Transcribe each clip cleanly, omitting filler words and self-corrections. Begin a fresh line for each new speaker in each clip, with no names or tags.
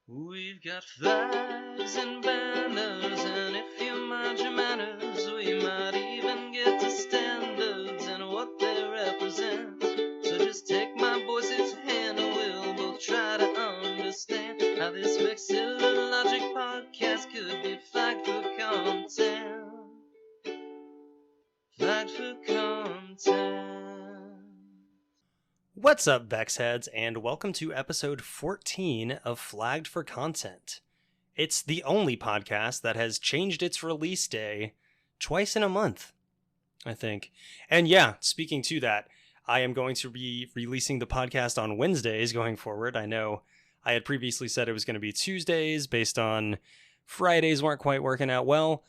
We've got flags and banners, and if you mind your manners, we might even get to standards and what they represent. So just take my voice's hand and we'll both try to understand how this vexillologic podcast could be flagged for content. Flagged for content.
What's up, Vex Heads, and welcome to episode 14 of Flagged for Content. It's the only podcast that has changed its release day twice in a month, I think. And yeah, speaking to that, I am going to be releasing the podcast on Wednesdays going forward. I know I had previously said it was going to be Tuesdays based on Fridays weren't quite working out well.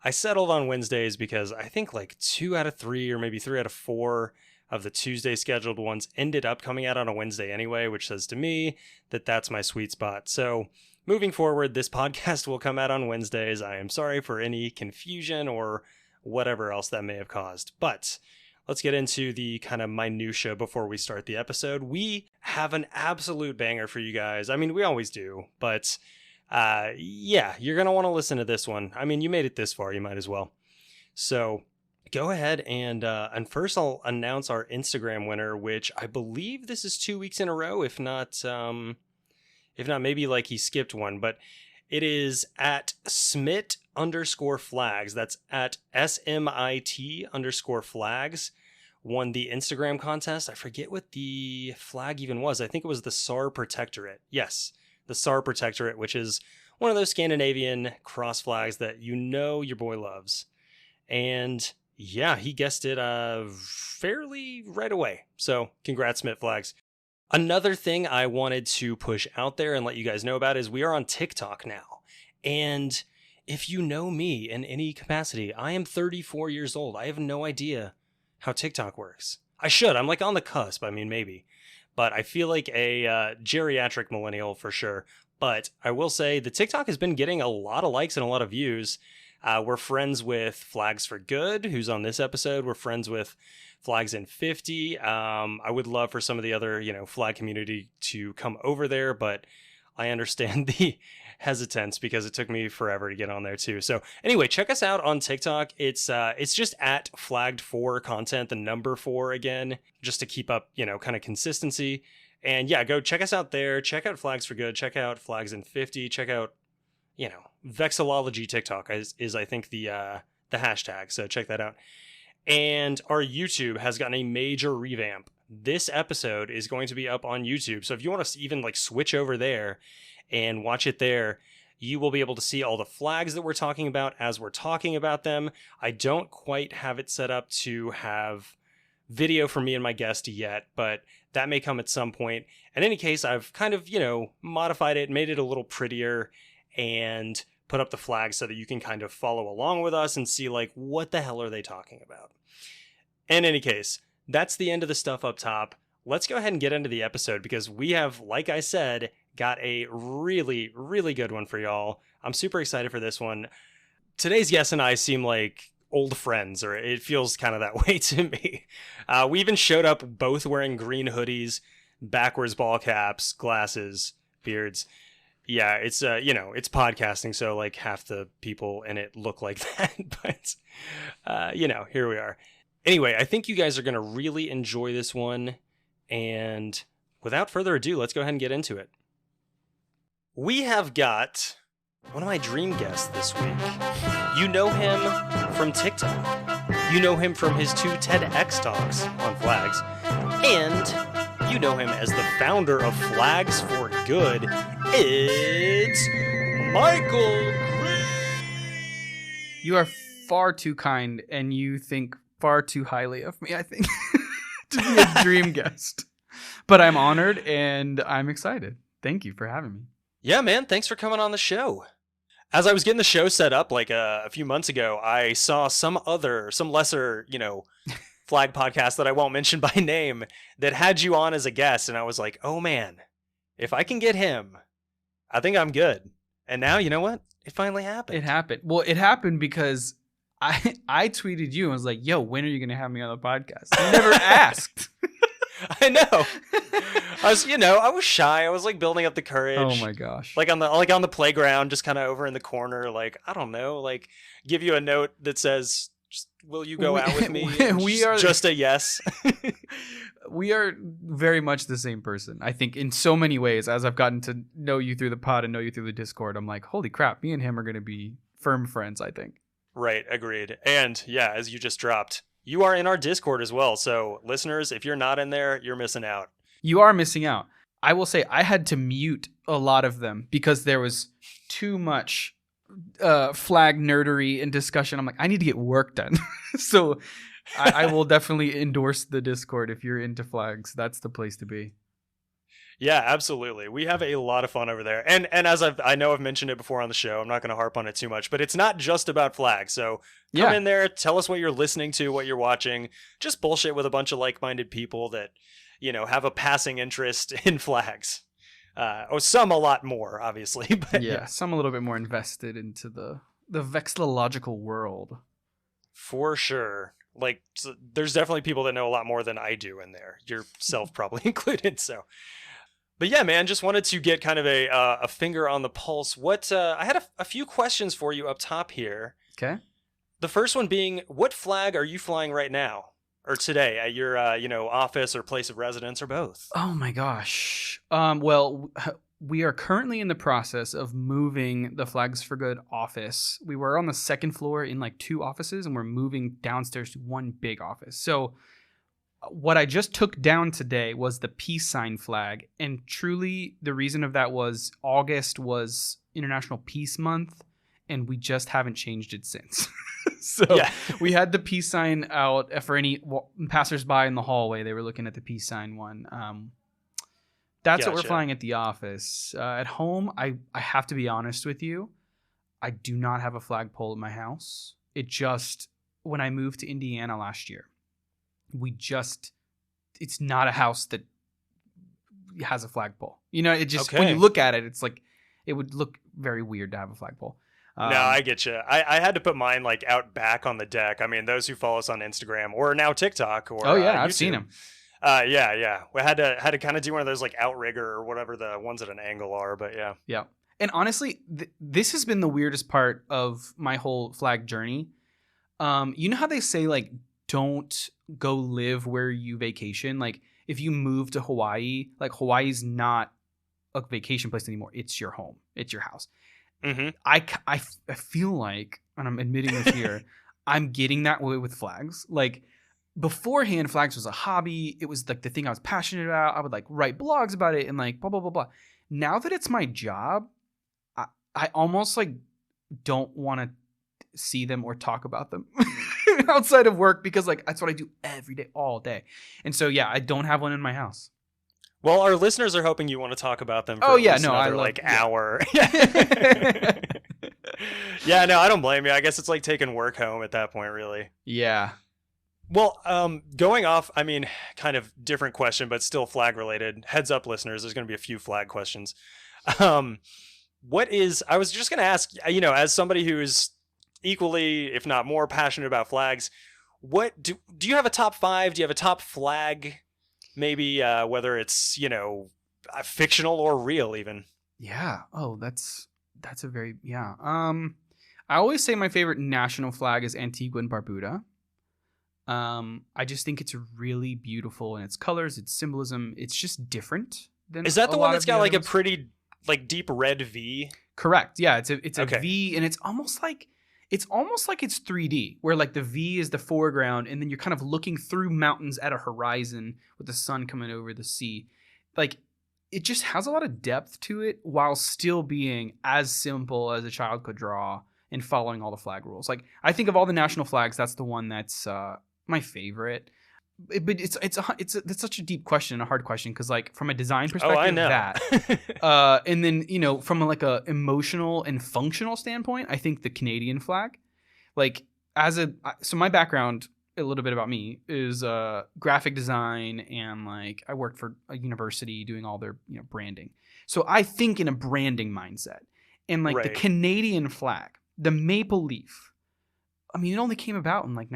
I settled on Wednesdays because I think like 2 out of 3 or maybe 3 out of 4 of the Tuesday scheduled ones ended up coming out on a Wednesday anyway, which says to me that that's my sweet spot. So moving forward, this podcast will come out on Wednesdays. I am sorry for any confusion or whatever else that may have caused. But let's get into the kind of minutia before we start the episode. We have an absolute banger for you guys. I mean, we always do, but yeah, you're going to want to listen to this one. I mean, you made it this far, you might as well. So go ahead and first I'll announce our Instagram winner, which I believe this is 2 weeks in a row, if not maybe like he skipped one, but it is at Smit_flags. That's at SMIT_flags. Won the Instagram contest. I forget what the flag even was. I think it was the SAR Protectorate. Yes, the SAR Protectorate, which is one of those Scandinavian cross flags that you know your boy loves. And yeah, he guessed it fairly right away. So congrats, Smith Flags. Another thing I wanted to push out there and let you guys know about is we are on TikTok now. And if you know me in any capacity, I am 34 years old. I have no idea how TikTok works. I should. I'm like on the cusp. I mean, maybe. But I feel like a geriatric millennial for sure. But I will say the TikTok has been getting a lot of likes and a lot of views. We're friends with Flags for Good, who's on this episode. We're friends with Flags in 50. I would love for some of the other, flag community to come over there, but I understand the hesitance because it took me forever to get on there too. So anyway, check us out on TikTok. It's just at Flagged for Content, the number 4 again, just to keep up, kind of consistency. And yeah, go check us out there. Check out Flags for Good. Check out Flags in 50. Check out Vexillology TikTok is I think the hashtag. So check that out. And our YouTube has gotten a major revamp. This episode is going to be up on YouTube. So if you want to even like switch over there and watch it there, you will be able to see all the flags that we're talking about as we're talking about them. I don't quite have it set up to have video for me and my guest yet, but that may come at some point. In any case, I've kind of, modified it, made it a little prettier, and put up the flags so that you can kind of follow along with us and see like, what the hell are they talking about? In any case, that's the end of the stuff up top. Let's go ahead and get into the episode because we have, like I said, got a really, really good one for y'all. I'm super excited for this one. Today's guest and I seem like old friends, or it feels kind of that way to me. We even showed up both wearing green hoodies, backwards ball caps, glasses, beards. Yeah, it's it's podcasting, so like half the people in it look like that, but here we are. Anyway, I think you guys are going to really enjoy this one, and without further ado, let's go ahead and get into it. We have got one of my dream guests this week. You know him from TikTok. You know him from his 2 TEDx talks on flags, and you know him as the founder of Flags for Good. It's Michael Green!
You are far too kind, and you think far too highly of me, I think, to be a dream guest. But I'm honored, and I'm excited. Thank you for having me.
Yeah, man. Thanks for coming on the show. As I was getting the show set up like a few months ago, I saw some lesser, flag podcast that I won't mention by name that had you on as a guest. And I was like, oh man, if I can get him, I think I'm good. And now, you know what? It finally happened.
It happened. Well, it happened because I tweeted you and was like, yo, when are you going to have me on the podcast? You never asked.
I know. I was shy. I was like building up the courage.
Oh my gosh.
Like on the playground, just kind of over in the corner, like, I don't know, like give you a note that says, just, will you go out with me?
We are
just a yes.
We are very much the same person. I think in so many ways, as I've gotten to know you through the pod and know you through the Discord, I'm like, holy crap, me and him are going to be firm friends, I think.
Right. Agreed. And yeah, as you just dropped, you are in our Discord as well. So listeners, if you're not in there, you're missing out.
You are missing out. I will say I had to mute a lot of them because there was too much flag nerdery and discussion. I'm like, I need to get work done. So I will definitely endorse the Discord if you're into flags. That's the place to be.
Yeah, absolutely. We have a lot of fun over there. And as I know I've mentioned it before on the show, I'm not going to harp on it too much, but it's not just about flags. So come in there, tell us what you're listening to, what you're watching. Just bullshit with a bunch of like-minded people that, have a passing interest in flags. Some a lot more, obviously. But
yeah, some a little bit more invested into the vexillological world.
For sure. Like, so there's definitely people that know a lot more than I do in there, yourself probably included. So, but yeah, man, just wanted to get kind of a finger on the pulse. I had a few questions for you up top here.
Okay.
The first one being, what flag are you flying right now? Or today at your, office or place of residence or both?
Oh my gosh. Well, we are currently in the process of moving the Flags for Good office. We were on the second floor in like 2 offices, and we're moving downstairs to 1 big office. So what I just took down today was the peace sign flag. And truly the reason of that was August was International Peace Month, and we just haven't changed it since. So yeah. We had the peace sign out for any passersby in the hallway. They were looking at the peace sign one. That's what we're flying at the office. At home, I have to be honest with you. I do not have a flagpole at my house. It just, when I moved to Indiana last year, it's not a house that has a flagpole. It just, when you look at it, it's like, it would look very weird to have a flagpole.
No, I get you. I had to put mine like out back on the deck. I mean, those who follow us on Instagram or now TikTok or
I've
YouTube,
seen them.
Yeah. We had to kind of do one of those like outrigger or whatever the ones at an angle are, but yeah.
Yeah. And honestly, this has been the weirdest part of my whole flag journey. You know how they say like, don't go live where you vacation? Like if you move to Hawaii, like Hawaii's not a vacation place anymore. It's your home. It's your house.
Mm-hmm.
I feel like, and I'm admitting this here, I'm getting that way with flags. Like beforehand, flags was a hobby. It was like the thing I was passionate about. I would like write blogs about it and like blah, blah, blah, blah. Now that it's my job, I almost like don't want to see them or talk about them outside of work because like that's what I do every day, all day. And so, yeah, I don't have one in my house.
Well, our listeners are hoping you want to talk about them for another hour. Yeah, no, I don't blame you. I guess it's like taking work home at that point, really.
Yeah.
Well, going off, I mean, kind of different question, but still flag related. Heads up, listeners, there's going to be a few flag questions. I was just going to ask, as somebody who's equally, if not more, passionate about flags, what do you have a top 5? Do you have a top flag? Maybe whether it's, fictional or real even.
Yeah. Oh, that's a very, yeah. I always say my favorite national flag is Antigua and Barbuda. I just think it's really beautiful in its colors, its symbolism. It's just different than.
Is that the one that's got like a pretty like deep red V?
Correct. Yeah, it's a V, and it's almost like it's 3D, where like the V is the foreground, and then you're kind of looking through mountains at a horizon with the sun coming over the sea. Like it just has a lot of depth to it while still being as simple as a child could draw and following all the flag rules. Like I think of all the national flags, that's the one that's my favorite. But it's such a deep question and a hard question because like from a design perspective,
I know.
that, and then from a emotional and functional standpoint, I think the Canadian flag, like so my background, a little bit about me is graphic design and like I worked for a university doing all their branding. So I think in a branding mindset, and like the Canadian flag, the maple leaf. I mean, it only came about in like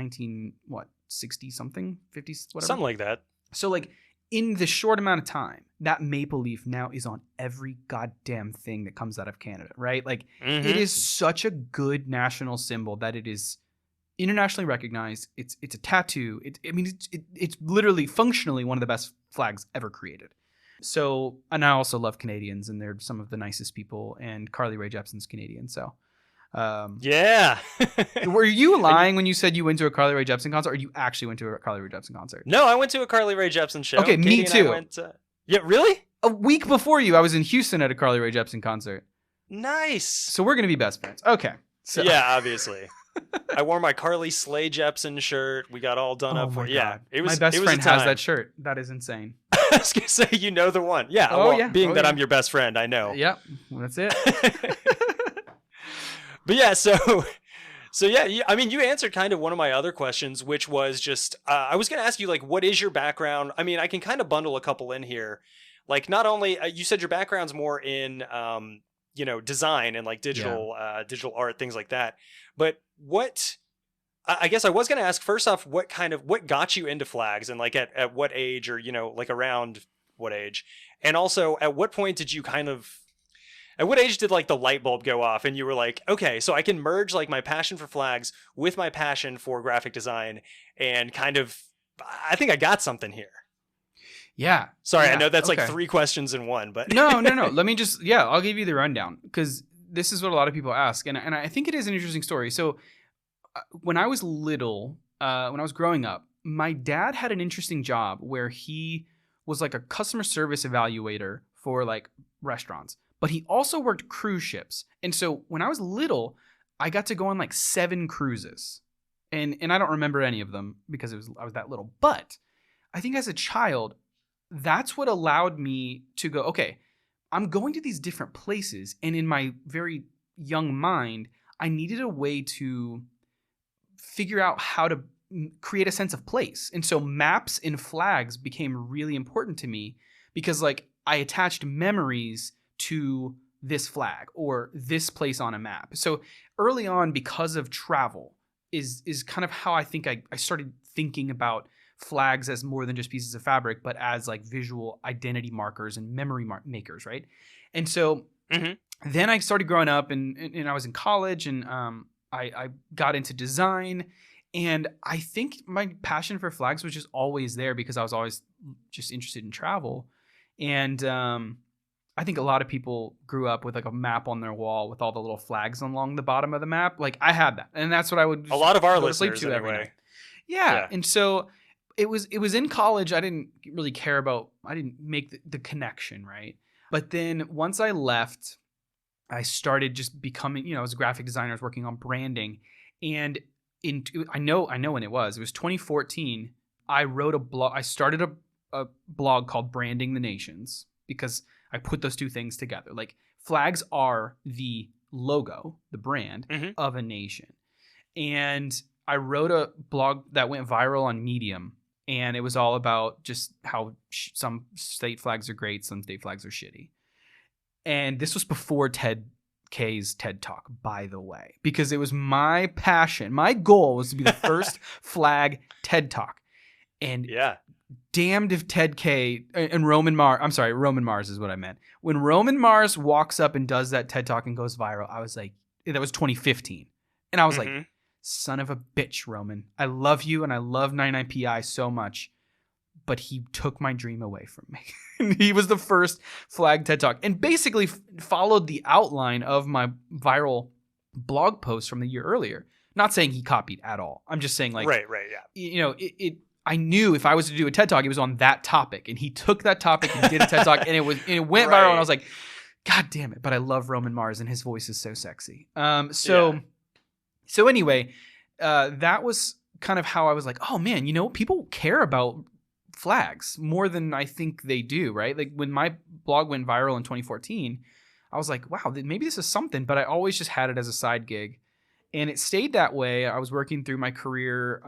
60 something, 50s, whatever.
Something like that.
So like in the short amount of time, that maple leaf now is on every goddamn thing that comes out of Canada, right? Like, it is such a good national symbol that it is internationally recognized. It's a tattoo. It's literally functionally one of the best flags ever created. So, and I also love Canadians, and they're some of the nicest people. And Carly Rae Jepsen's Canadian, so
yeah.
Were you lying when you said you went to a Carly Rae Jepsen concert, or you actually went to a Carly Rae Jepsen concert?
No, I went to a Carly Rae Jepsen show.
Okay,
Katie
me too.
Yeah, really?
A week before you, I was in Houston at a Carly Rae Jepsen concert.
Nice.
So we're gonna be best friends. Okay. So.
Yeah, obviously. I wore my Carly Slay Jepsen shirt. We got all done up for it. Yeah, it was.
My best friend
has
that shirt. That is insane.
I was gonna say, you know the one. Yeah.
Oh,
well,
yeah.
Being that I'm your best friend, I know.
Yep. That's it.
But yeah, so yeah, I mean, you answered kind of one of my other questions, which was just, I was going to ask you, like, what is your background? I mean, I can kind of bundle a couple in here. Like, not only, you said your background's more in, design and like digital art, things like that. But I guess I was going to ask first off, what got you into flags, and like at what age, or, like around what age? And also, at what point did you at what age did like the light bulb go off and you were like, okay, so I can merge like my passion for flags with my passion for graphic design, and kind of, I think I got something here.
Yeah.
Sorry,
yeah.
I know that's
okay.
like 3 questions in one, but
no. Let me just, I'll give you the rundown, because this is what a lot of people ask. And I think it is an interesting story. So when I was little, when I was growing up, my dad had an interesting job where he was like a customer service evaluator for like restaurants. But he also worked cruise ships. And so when I was little, I got to go on like 7 cruises. And I don't remember any of them because I was that little. But I think as a child, that's what allowed me to go, okay, I'm going to these different places. And in my very young mind, I needed a way to figure out how to create a sense of place. And so maps and flags became really important to me, because like I attached memories to this flag or this place on a map. So early on, because of travel, is kind of how I think I started thinking about flags as more than just pieces of fabric, but as like visual identity markers and memory makers, right? And so then I started growing up, and I was in college, and I got into design. And I think my passion for flags was just always there, because I was always just interested in travel. And I think a lot of people grew up with like a map on their wall with all the little flags along the bottom of the map. Like I had that, and that's what I would.
A lot of our
go to sleep
listeners,
to every
anyway.
night. Yeah, and so it was in college. I didn't really care about. I didn't make the connection, right? But then once I left, I started just becoming. I was a graphic designer. I was working on branding, and I know when it was. It was 2014. I wrote a blog. I started a blog called Branding the Nations, because I put those two things together. Like, flags are the logo, the brand of a nation. And I wrote a blog that went viral on Medium, and it was all about just how some state flags are great, some state flags are shitty. And this was before Ted K's TED Talk, by the way, because it was my passion. My goal was to be the first flag TED Talk. And damned if Ted K and Roman Mars is what I meant. When Roman Mars walks up and does that TED Talk and goes viral, I was like, that was 2015. And I was like, son of a bitch, Roman. I love you and I love 99PI so much, but he took my dream away from me. He was the first flag TED Talk, and basically followed the outline of my viral blog post from the year earlier. Not saying he copied at all. I'm just saying, like,
right, yeah.
I knew if I was to do a TED Talk, it was on that topic, and he took that topic and did a TED Talk, and it went viral, and I was like, God damn it! But I love Roman Mars, and his voice is so sexy. So anyway, that was kind of how I was like, oh man, people care about flags more than I think they do, right? Like when my blog went viral in 2014, I was like, wow, maybe this is something. But I always just had it as a side gig. And it stayed that way. I was working through my career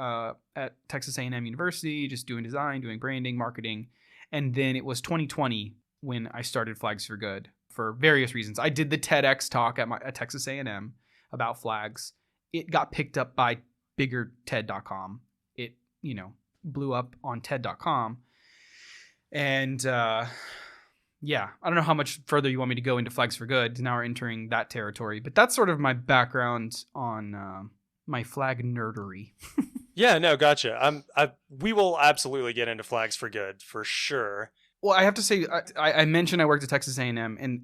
at Texas A&M University, just doing design, doing branding, marketing. And then it was 2020 when I started Flags for Good for various reasons. I did the TEDx talk at Texas A&M about flags. It got picked up by bigger TED.com. It, blew up on TED.com. And yeah, I don't know how much further you want me to go into Flags for Good. Now we're entering that territory, but that's sort of my background on my flag nerdery.
Yeah, no, gotcha. We will absolutely get into Flags for Good for sure.
Well, I have to say, I mentioned I worked at Texas A&M, and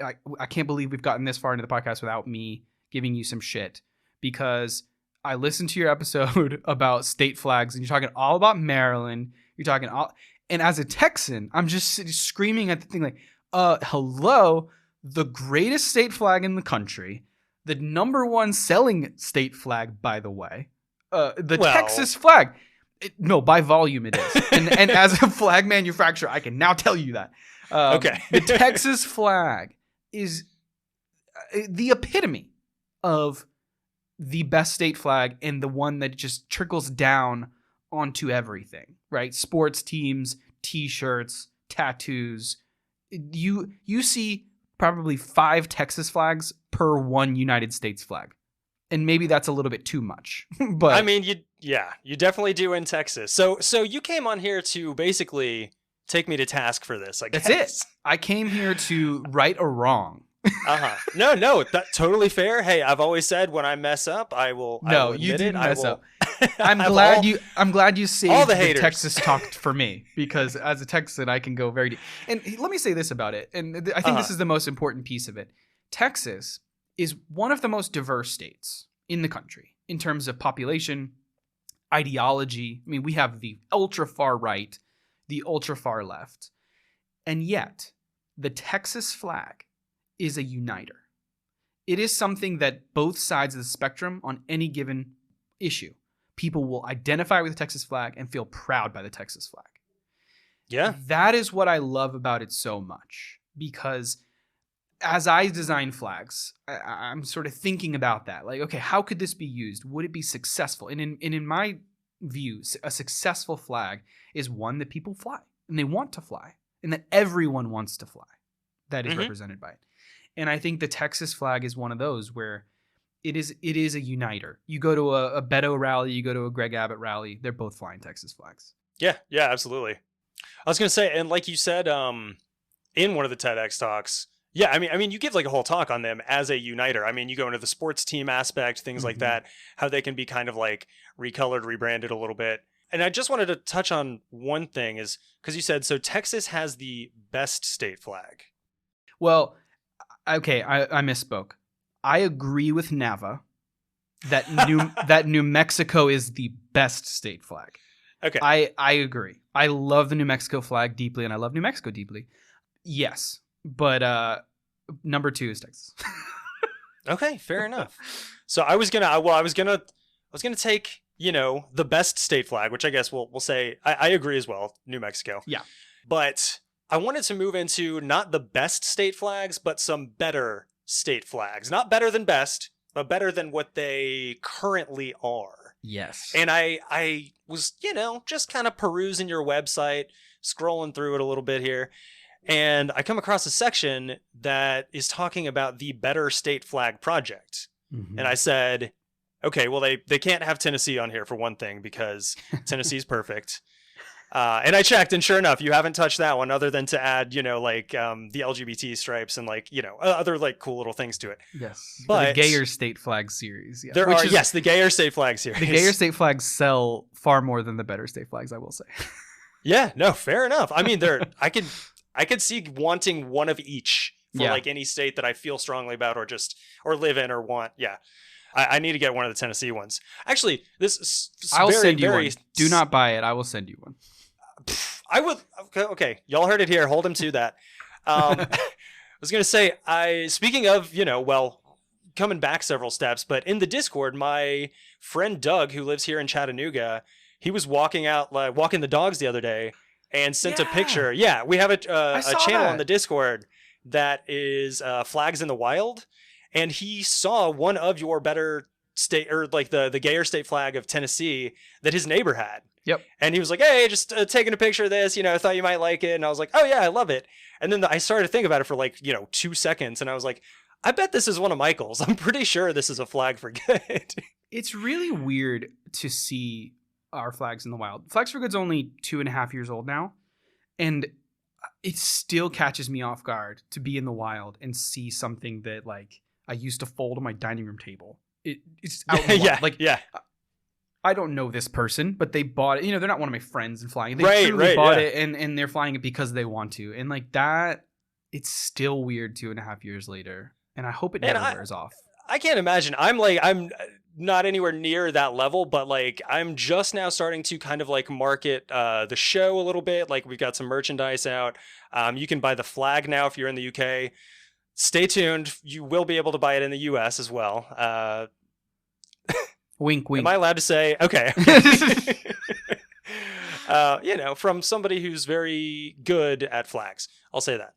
I can't believe we've gotten this far into the podcast without me giving you some shit, because I listened to your episode about state flags, and you're talking all about Maryland. You're talking all, and as a Texan, I'm just screaming at the thing like, hello, the greatest state flag in the country, the number one selling state flag, by the way, Texas flag. No, by volume it is. And as a flag manufacturer, I can now tell you that.
Okay.
The Texas flag is the epitome of the best state flag, and the one that just trickles down onto everything, right? Sports teams, t-shirts, tattoos. You see probably 5 Texas flags per 1 United States flag. And maybe that's a little bit too much. But
I mean, you definitely do in Texas. So you came on here to basically take me to task for this, I guess.
That's it. I came here to right a wrong.
No, that's totally fair. Hey, I've always said when I mess up, I will.
No, you didn't mess up. I'm glad you saved
all the
haters. Texas talk for me, because as a Texan, I can go very deep. And let me say this about it, and I think this is the most important piece of it. Texas is one of the most diverse states in the country in terms of population, ideology. I mean, we have the ultra far right, the ultra far left, and yet the Texas flag is a uniter. It is something that both sides of the spectrum on any given issue, people will identify with the Texas flag and feel proud by the Texas flag.
Yeah.
That is what I love about it so much, because as I design flags, I'm sort of thinking about that. Like, okay, how could this be used? Would it be successful? And in my view, a successful flag is one that people fly, and they want to fly, and that everyone wants to fly. That is represented by it. And I think the Texas flag is one of those where it is a uniter. You go to a Beto rally, you go to a Greg Abbott rally, they're both flying Texas flags.
Yeah, absolutely. I was going to say, and like you said in one of the TEDx talks, yeah, I mean, you give like a whole talk on them as a uniter. I mean, you go into the sports team aspect, things like that, how they can be kind of like recolored, rebranded a little bit. And I just wanted to touch on one thing, is because you said, so Texas has the best state flag.
Well, okay, I misspoke. I agree with Nava that New Mexico is the best state flag.
Okay.
I agree. I love the New Mexico flag deeply, and I love New Mexico deeply. Yes, but number 2 is Texas.
Okay, fair enough. So I was gonna take, the best state flag, which I guess we'll say I agree as well, New Mexico.
Yeah.
But I wanted to move into not the best state flags, but some better state flags. Not better than best, but better than what they currently are.
Yes.
And I was, just kind of perusing your website, scrolling through it a little bit here, and I come across a section that is talking about the Better State Flag Project. And I said, okay, well, they can't have Tennessee on here for one thing, because Tennessee's perfect. And I checked, and sure enough, you haven't touched that one, other than to add, the LGBT stripes and other cool little things to it.
Yes.
But
the Gayer State Flag series. Yeah.
The Gayer State Flag series.
The Gayer State Flags sell far more than the Better State Flags, I will say.
Yeah, no, fair enough. I mean, I could see wanting one of each for any state that I feel strongly about, or live in or want. Yeah. I need to get one of the Tennessee ones. Actually,
I'll send you one. Do not buy it. I will send you one.
I would. Okay. Y'all heard it here. Hold him to that. I was going to say, speaking of, coming back several steps, but in the Discord, my friend Doug, who lives here in Chattanooga, he was walking the dogs the other day and sent a picture. Yeah. We have a channel on the Discord that is Flags in the Wild. And he saw one of your better state, or the Gayer state flag of Tennessee that his neighbor had.
Yep.
And he was like, hey, just taking a picture of this, I thought you might like it. And I was like, oh yeah, I love it. And then I started to think about it for 2 seconds. And I was like, I bet this is one of Michael's. I'm pretty sure this is a Flag for Good.
It's really weird to see our Flags in the Wild. Flags for Good's only 2.5 years old now. And it still catches me off guard to be in the wild and see something that like I used to fold on my dining room table. It's out in the wild. Like, I don't know this person, but they bought it. You know, they're not one of my friends and flying. They truly bought it and they're flying it because they want to. And like that, it's still weird 2.5 years later. And I hope it never wears off.
I can't imagine. I'm not anywhere near that level, but like I'm just now starting to kind of like market the show a little bit. Like we've got some merchandise out. You can buy the flag now if you're in the UK. Stay tuned. You will be able to buy it in the US as well.
Wink, wink.
Am I allowed to say? Okay. You know, from somebody who's very good at flags. I'll say that.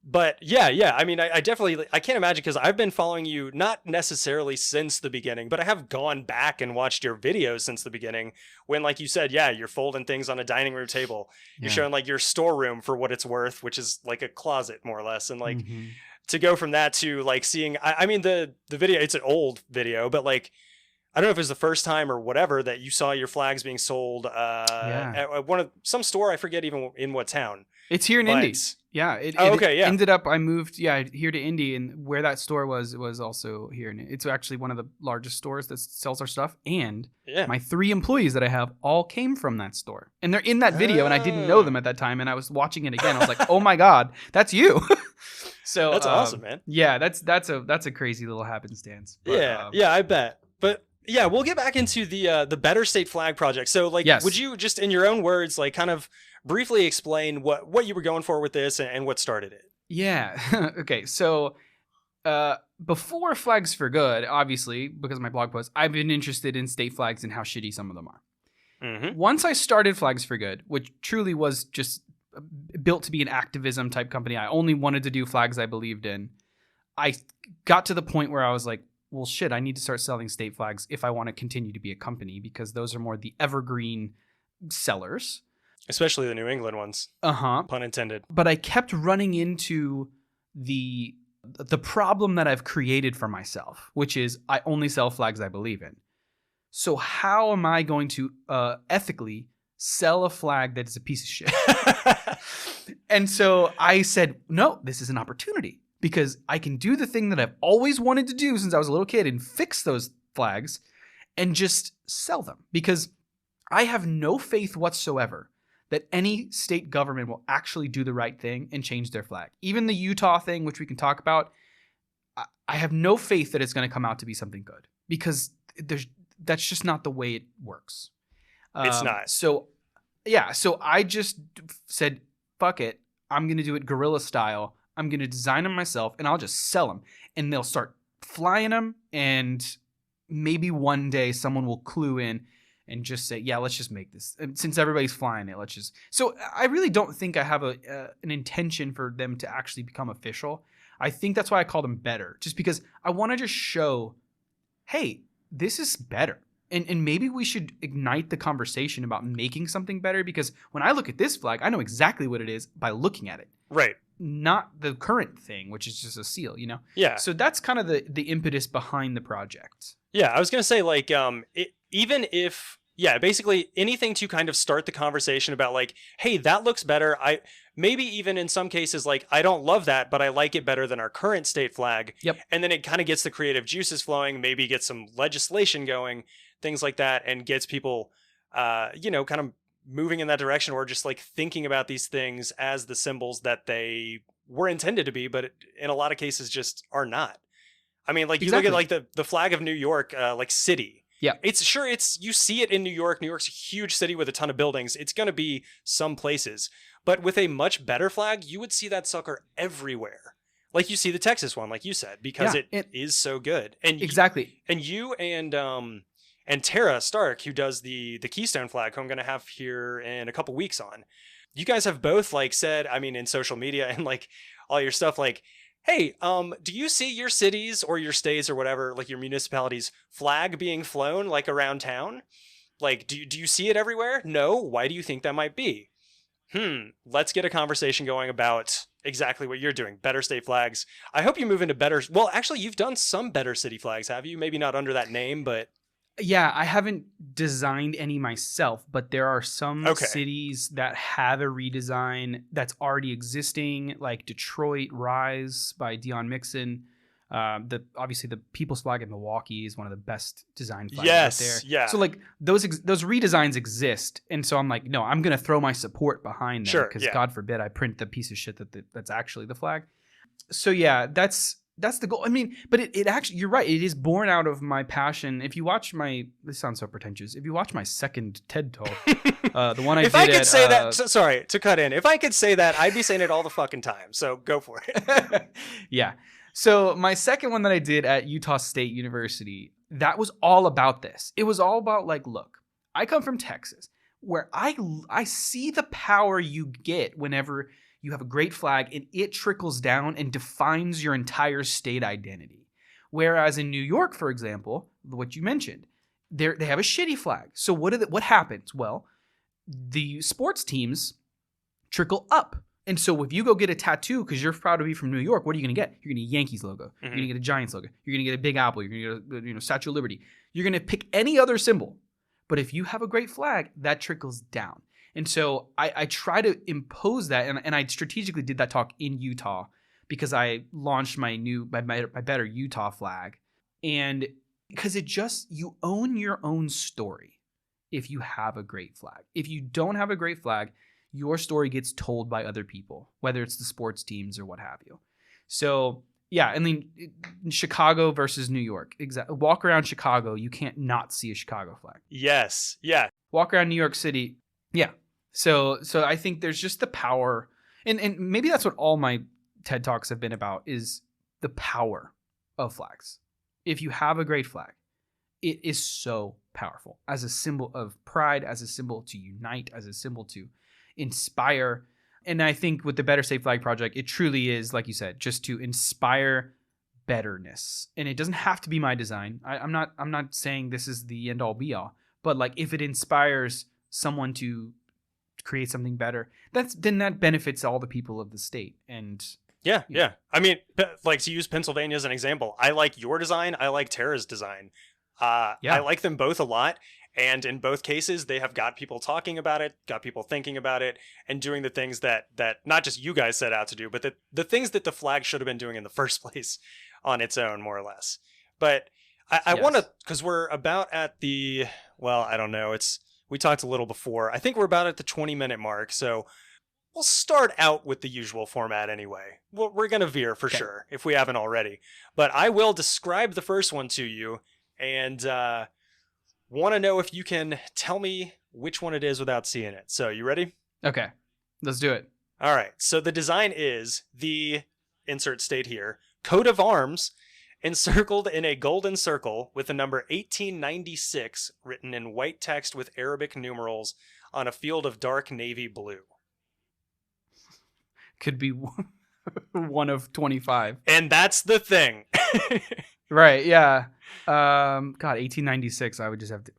But yeah. I mean, I definitely, I can't imagine because I've been following you not necessarily since the beginning, but I have gone back and watched your videos since the beginning when, like you said, you're folding things on a dining room table. You're showing like your storeroom for what it's worth, which is like a closet more or less. And like to go from that to like seeing, I mean, the video, it's an old video, but like, I don't know if it was the first time or whatever that you saw your flags being sold at some store. I forget even in what town.
It's here in Indy. Yeah. Ended up, I moved, here to Indy, and where that store was also here. It's actually one of the largest stores that sells our stuff. And my 3 employees that I have all came from that store. And they're in that video, and I didn't know them at that time. And I was watching it again. I was like, oh my God, that's you. So
that's awesome, man.
Yeah, that's a crazy little happenstance. But,
I bet. But yeah, we'll get back into the Better State Flag project. So like, would you just in your own words, like kind of briefly explain what you were going for with this and what started it?
Yeah. Okay. So before Flags for Good, obviously, because of my blog post, I've been interested in state flags and how shitty some of them are. Mm-hmm. Once I started Flags for Good, which truly was just built to be an activism type company, I only wanted to do flags I believed in. I got to the point where I was like, well, shit, I need to start selling state flags if I want to continue to be a company, because those are more the evergreen sellers.
Especially the New England ones. Pun intended.
But I kept running into the problem that I've created for myself, which is I only sell flags I believe in. So how am I going to ethically sell a flag that is a piece of shit? And so I said, no, this is an opportunity, because I can do the thing that I've always wanted to do since I was a little kid and fix those flags and just sell them, because I have no faith whatsoever that any state government will actually do the right thing and change their flag. Even the Utah thing, which we can talk about, I have no faith that it's going to come out to be something good, because that's just not the way it works.
It's not.
So I just said, fuck it. I'm going to do it guerrilla style. I'm going to design them myself, and I'll just sell them. And they'll start flying them, and maybe one day someone will clue in and just say, yeah, let's just make this. And since everybody's flying it, let's just... So I really don't think I have an intention for them to actually become official. I think that's why I call them better, just because I want to just show, hey, this is better. And maybe we should ignite the conversation about making something better, because when I look at this flag, I know exactly what it is by looking at it.
Right.
Not the current thing, which is just a seal, you know?
Yeah.
So that's kind of the impetus behind the project.
Yeah, I was going to say, like, even if, basically anything to kind of start the conversation about, like, hey, that looks better. Maybe even in some cases, like, I don't love that, but I like it better than our current state flag.
Yep.
And then it kind of gets the creative juices flowing, maybe gets some legislation going, things like that, and gets people, kind of moving in that direction, or just like thinking about these things as the symbols that they were intended to be, but in a lot of cases just are not. I mean, like, you look at like the flag of New York, like city.
Yeah.
You see it in New York. New York's a huge city with a ton of buildings. It's going to be some places, but with a much better flag, you would see that sucker everywhere. Like you see the Texas one, like you said, because it is so good. And
exactly.
You and Tara Stark, who does the Keystone flag, who I'm going to have here in a couple weeks on. You guys have both like said, I mean, in social media and like all your stuff, like, hey, do you see your cities or your states or whatever, like your municipalities flag being flown like around town? Like, do you see it everywhere? No. Why do you think that might be? Let's get a conversation going about exactly what you're doing. Better state flags. I hope you move into better. Well, actually, you've done some better city flags, have you? Maybe not under that name, but
Yeah, I haven't designed any myself, but there are some cities that have a redesign that's already existing, like Detroit Rise by Dion Mixon. Obviously the People's Flag in Milwaukee is one of the best design flags out there.
Yeah.
So like those redesigns exist, and so I'm like, no, I'm gonna throw my support behind them because God forbid I print the piece of shit that's actually the flag. So yeah, that's the goal. I mean, but it actually, you're right. It is born out of my passion. If you watch this sounds so pretentious. If you watch my second TED Talk, the one I did
if I could say that, sorry to cut in. If I could say that, I'd be saying it all the fucking time. So go for it.
Yeah. So my second one that I did at Utah State University, that was all about this. It was all about like, look, I come from Texas, where I see the power you get whenever you have a great flag and it trickles down and defines your entire state identity. Whereas in New York, for example, what you mentioned, they have a shitty flag. So what happens? Well, the sports teams trickle up. And so if you go get a tattoo because you're proud to be from New York, what are you going to get? You're going to get a Yankees logo. Mm-hmm. You're going to get a Giants logo. You're going to get a Big Apple. You're going to get a Statue of Liberty. You're going to pick any other symbol. But if you have a great flag, that trickles down. And so I try to impose that, and I strategically did that talk in Utah because I launched my better Utah flag. And because you own your own story if you have a great flag. If you don't have a great flag, your story gets told by other people, whether it's the sports teams or what have you. So yeah, I mean, Chicago versus New York. Exactly. Walk around Chicago, you can't not see a Chicago flag.
Yes. Yeah.
Walk around New York City. Yeah. So I think there's just the power, and maybe that's what all my TED Talks have been about, is the power of flags. If you have a great flag, it is so powerful as a symbol of pride, as a symbol to unite, as a symbol to inspire. And I think with the Better Safe Flag Project, it truly is, like you said, just to inspire betterness. And it doesn't have to be my design. I'm not saying this is the end all be all, but like if it inspires someone to create something better, then that benefits all the people of the state. And
yeah. I mean, like, to use Pennsylvania as an example, I like your design. I like Tara's design. I like them both a lot. And in both cases, they have got people talking about it, got people thinking about it, and doing the things that not just you guys set out to do, but the things that the flag should have been doing in the first place on its own, more or less. But I want to, because we're about at I don't know, we talked a little before. I think we're about at the 20-minute mark, so we'll start out with the usual format anyway. We're going to veer for sure, if we haven't already. But I will describe the first one to you, and want to know if you can tell me which one it is without seeing it. So, you ready?
Okay, let's do it.
All right, so the design is the, insert state here, coat of arms encircled in a golden circle with the number 1896 written in white text with Arabic numerals on a field of dark navy blue.
Could be one of 25.
And that's the thing.
Right, yeah. God, 1896, I would just have to...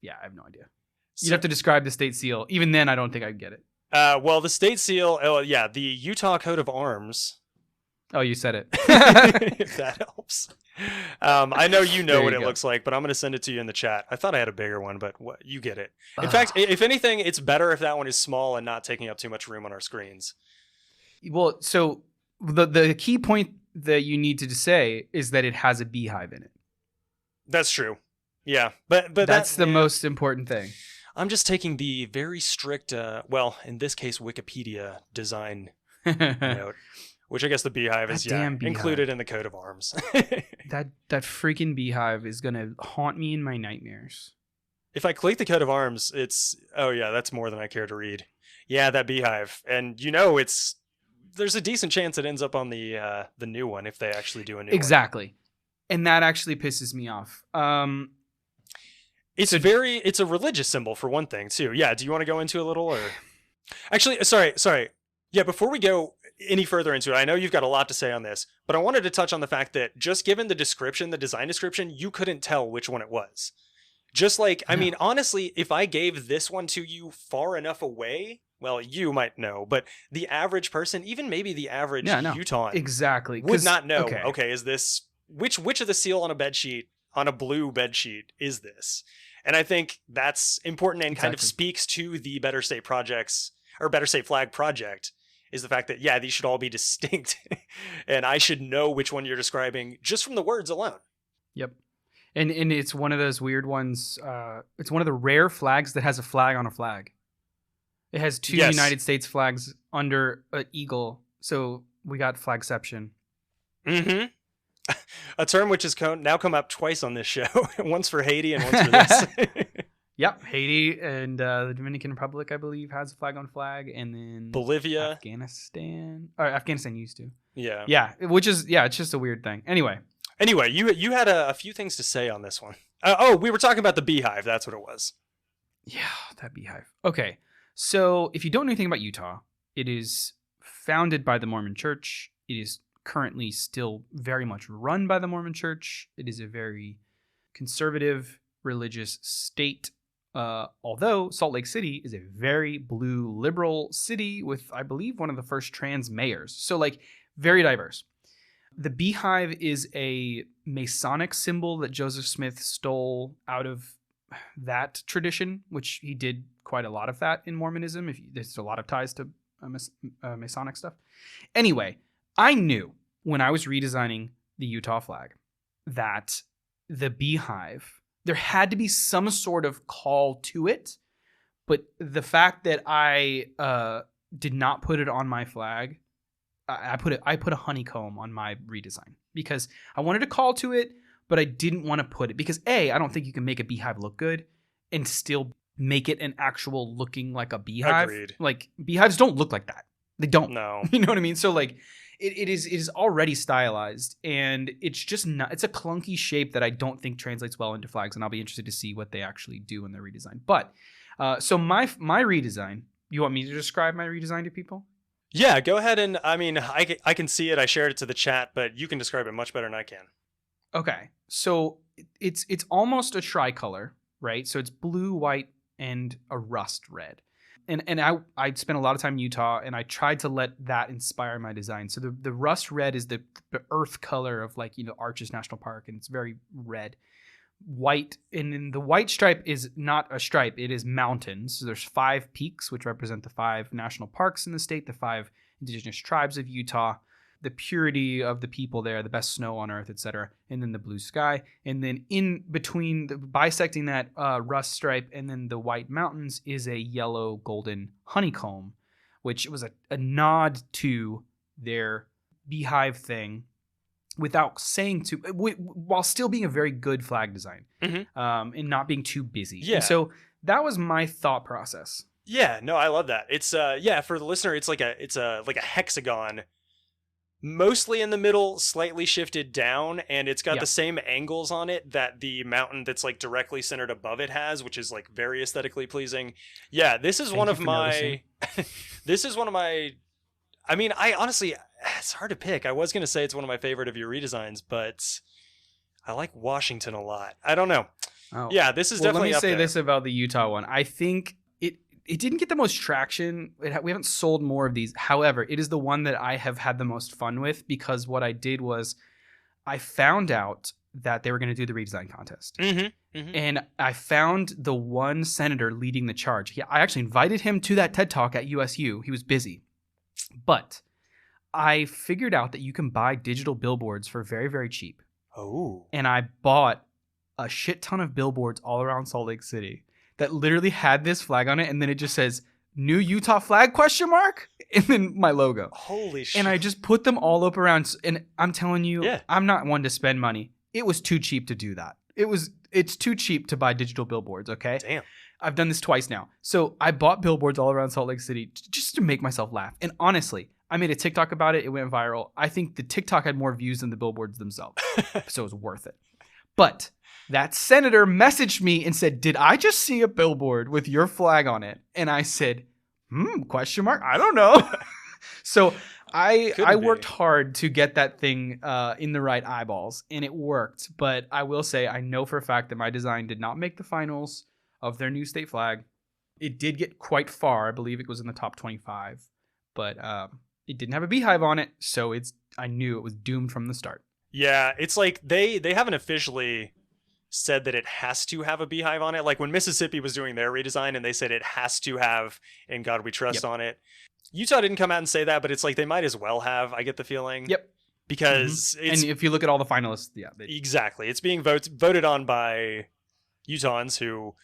I have no idea. You'd have to describe the state seal. Even then, I don't think I'd get it.
Well, the state seal, the Utah coat of arms...
Oh, you said it.
If that helps. I know you know what it looks like, but I'm going to send it to you in the chat. I thought I had a bigger one, but you get it. In fact, if anything, it's better if that one is small and not taking up too much room on our screens.
Well, so the key point that you need to say is that it has a beehive in it.
That's true. Yeah, but
that's the most important thing.
I'm just taking the very strict, in this case, Wikipedia design note. Which I guess the beehive is included in the coat of arms.
that freaking beehive is going to haunt me in my nightmares.
If I click the coat of arms, it's... Oh, yeah, that's more than I care to read. Yeah, that beehive. And there's a decent chance it ends up on the new one if they actually do a new one.
Exactly. And that actually pisses me off.
It's a religious symbol for one thing, too. Yeah, do you want to go into a little or... Actually, sorry. Yeah, before we go any further into it, I know you've got a lot to say on this, but I wanted to touch on the fact that just given the description, the design description, you couldn't tell which one it was. Just like, I mean, honestly, if I gave this one to you far enough away, well, you might know, but the average person, even maybe the average Utah,
exactly,
would not know, okay, is this, which of the seal on a bed sheet on a blue bed sheet is this? And I think that's important and kind of
Exactly.
speaks to the Better State Projects or Better State Flag project, is the fact that, yeah, these should all be distinct and I should know which one you're describing just from the words alone.
Yep. And it's one of those weird ones. It's one of the rare flags that has a flag on a flag. It has two
Yes.
United States flags under an eagle. So we got flagception.
Mm-hmm. A term which has now come up twice on this show. Once for Haiti and once for this.
Yep. Haiti and the Dominican Republic, I believe, has a flag on flag. And then
Bolivia.
Afghanistan. Or Afghanistan used to.
Yeah.
Yeah. Which is, it's just a weird thing. Anyway,
you had a few things to say on this one. We were talking about the beehive. That's what it was.
yeah, that beehive. Okay. So if you don't know anything about Utah, it is founded by the Mormon Church. It is currently still very much run by the Mormon Church. It is a very conservative religious state. Although Salt Lake City is a very blue liberal city with, I believe, one of the first trans mayors. So like very diverse. The beehive is a Masonic symbol that Joseph Smith stole out of that tradition, which he did quite a lot of that in Mormonism. There's a lot of ties to Masonic stuff. Anyway, I knew when I was redesigning the Utah flag that the beehive, there had to be some sort of call to it. But the fact that I did not put it on my flag, I put a honeycomb on my redesign because I wanted to call to it, but I didn't want to put it because I don't think you can make a beehive look good and still make it an actual looking like a beehive.
Agreed.
Like beehives don't look like that. They don't.
No.
You know what I mean? So like it is already stylized and it's just not, it's a clunky shape that I don't think translates well into flags, and I'll be interested to see what they actually do in their redesign. But so my redesign, you want me to describe my redesign to people?
Yeah, go ahead. And I mean, I can see it. I shared it to the chat, but you can describe it much better than I can.
Okay. So it's almost a tricolor, right? So it's blue, white, and a rust red. And I spent a lot of time in Utah, and I tried to let that inspire my design. So the rust red is the earth color of like, Arches National Park, and it's very red. White, and then the white stripe is not a stripe, it is mountains. So there's 5 peaks, which represent the 5 national parks in the state, the 5 indigenous tribes of Utah, the purity of the people there, the best snow on earth, etc. And then the blue sky. And then in between, bisecting that rust stripe and then the white mountains is a yellow golden honeycomb, which was a nod to their beehive thing without saying too, while still being a very good flag design, and not being too busy.
Yeah.
And so that was my thought process.
Yeah, no, I love that. It's for the listener, it's like a hexagon, mostly in the middle, slightly shifted down, and it's got the same angles on it that the mountain that's like directly centered above it has, which is like very aesthetically pleasing. Yeah, this is one of my this is one of my, I mean, I honestly, it's hard to pick. I was going to say it's one of my favorite of your redesigns, but I like Washington a lot. I don't know.
Oh.
Yeah, this is definitely
Let me
up
say
there.
this about the Utah one. I think it didn't get the most traction. We haven't sold more of these. However, it is the one that I have had the most fun with, because what I did was I found out that they were going to do the redesign contest. And I found the one senator leading the charge. I actually invited him to that TED Talk at USU. He was busy. But I figured out that you can buy digital billboards for very, very cheap.
Oh.
And I bought a shit ton of billboards all around Salt Lake City that literally had this flag on it, and then it just says "New Utah Flag?" and then my logo.
Holy shit.
And I just put them all up around, and I'm telling you,
Yeah.
I'm not one to spend money. It was too cheap to do that. It's too cheap to buy digital billboards, okay?
Damn.
I've done this twice now. So I bought billboards all around Salt Lake City just to make myself laugh. And honestly, I made a TikTok about it. It went viral. I think the TikTok had more views than the billboards themselves. So it was worth it. But that senator messaged me and said, "Did I just see a billboard with your flag on it?" And I said, question mark? I don't know. So I worked hard to get that thing in the right eyeballs, and it worked. But I will say, I know for a fact that my design did not make the finals of their new state flag. It did get quite far. I believe it was in the top 25, but it didn't have a beehive on it. So I knew it was doomed from the start.
Yeah, it's like they haven't officially said that it has to have a beehive on it. Like when Mississippi was doing their redesign and they said it has to have "In God We Trust" on it. Utah didn't come out and say that, but it's like they might as well have, I get the feeling.
Yep.
Because it's...
And if you look at all the finalists,
Exactly. It's being voted on by Utahns who,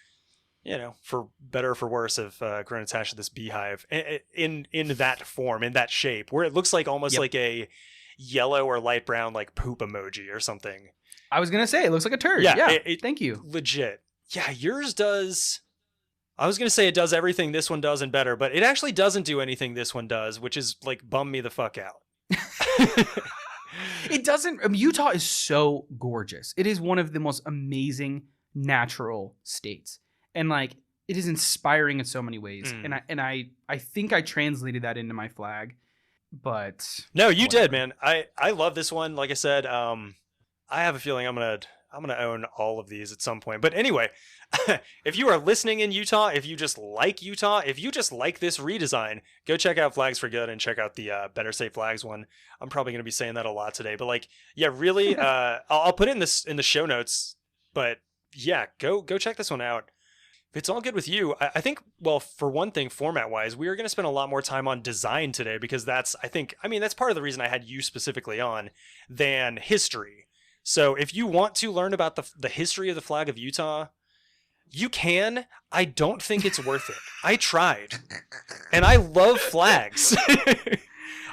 you know, for better or for worse, have grown attached to this beehive in that form, in that shape, where it looks like almost like a yellow or light brown like poop emoji or something.
I was going to say, it looks like a turd. Yeah, thank you.
Legit. Yeah, yours does... I was going to say it does everything this one does and better, but it actually doesn't do anything this one does, which is like bum me the fuck out.
It doesn't... Utah is so gorgeous. It is one of the most amazing natural states. And like, it is inspiring in so many ways. And I think I translated that into my flag, but... No,
you did, man. I love this one. Like I said, I have a feeling I'm gonna own all of these at some point. But anyway, if you are listening in Utah, if you just like Utah, if you just like this redesign, go check out Flags for Good and check out the Better Safe Flags one. I'm probably gonna be saying that a lot today, but like, yeah, really, I'll put it in the show notes. But yeah, go check this one out. If it's all good with you, I think, well, for one thing, format-wise, we are going to spend a lot more time on design today because that's part of the reason I had you specifically on than history. So if you want to learn about the history of the flag of Utah, you can. I don't think it's worth it. I tried. And I love flags.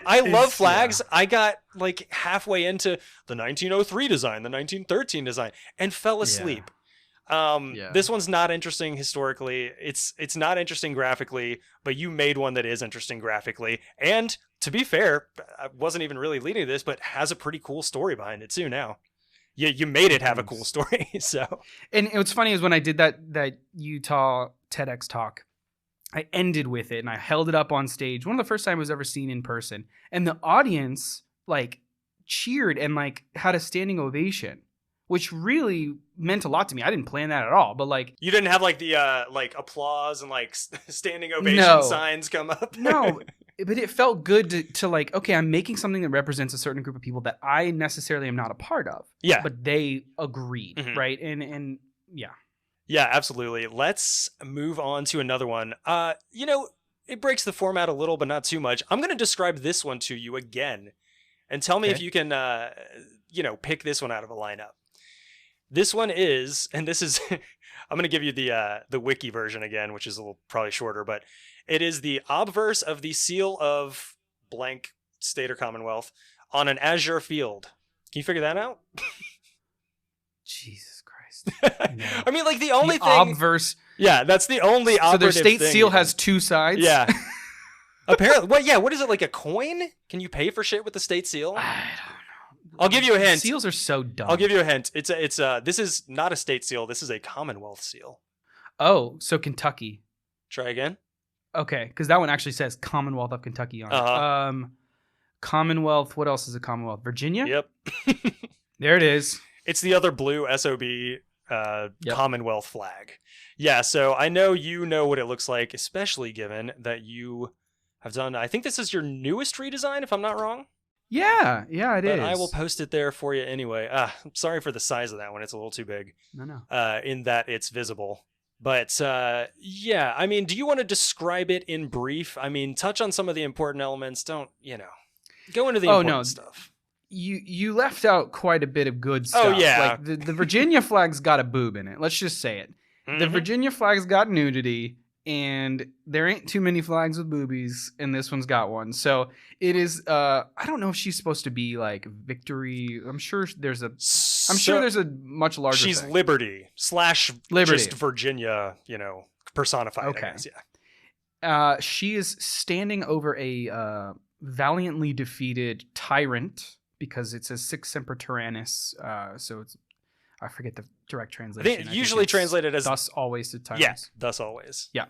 I love flags. Yeah. I got like halfway into the 1903 design, the 1913 design, and fell asleep. Yeah. This one's not interesting historically. It's not interesting graphically, but you made one that is interesting graphically. And to be fair, I wasn't even really leading to this, but has a pretty cool story behind it too now. You made it have a cool story. So,
and what's funny is when I did that Utah TEDx talk, I ended with it and I held it up on stage. One of the first times I was ever seen in person, and the audience like cheered and like had a standing ovation, which really meant a lot to me. I didn't plan that at all, but like...
You didn't have like the like applause and like standing ovation signs come up?
No, but it felt good to like, okay, I'm making something that represents a certain group of people that I necessarily am not a part of.
Yeah.
But they agreed, right? And yeah.
Yeah, absolutely. Let's move on to another one. It breaks the format a little, but not too much. I'm going to describe this one to you again and tell me if you can, pick this one out of a lineup. This one is, and this is, I'm going to give you the wiki version again, which is a little probably shorter, but it is the obverse of the seal of blank state or commonwealth on an azure field. Can you figure that out?
Jesus Christ.
No. I mean, like the only thing.
Obverse.
Yeah, that's the only operative
So their state
thing
seal has two sides?
Yeah. Apparently. Well, yeah, what is it, like a coin? Can you pay for shit with the state seal?
I don't know.
I'll give you a hint.
Seals are so dumb.
I'll give you a hint. This is not a state seal. This is a Commonwealth seal.
Oh, so Kentucky.
Try again.
Okay, because that one actually says Commonwealth of Kentucky on it. Commonwealth. What else is a Commonwealth? Virginia.
Yep.
There it is.
It's the other blue SOB Commonwealth flag. Yeah. So I know you know what it looks like, especially given that you have done. I think this is your newest redesign, if I'm not wrong.
Yeah, it is.
But I will post it there for you anyway. I'm sorry for the size of that one. It's a little too big.
No.
In that it's visible. But yeah, I mean, do you want to describe it in brief? I mean, touch on some of the important elements. Don't, go into the important stuff.
You left out quite a bit of good stuff.
Oh, yeah.
Like the Virginia flag's got a boob in it. Let's just say it. Mm-hmm. The Virginia flag's got nudity. And there ain't too many flags with boobies, and this one's got one. So it is. I don't know if she's supposed to be like Victory. I'm sure there's a much larger.
She's
thing.
Liberty /
Liberty.
Just Virginia, personified.
Okay.
I guess, yeah.
She is standing over a valiantly defeated tyrant because it says Sic Semper Tyrannis. So it's. I forget the direct translation.
I think usually translated as
thus always to tyrants.
Yeah, thus always.
Yeah.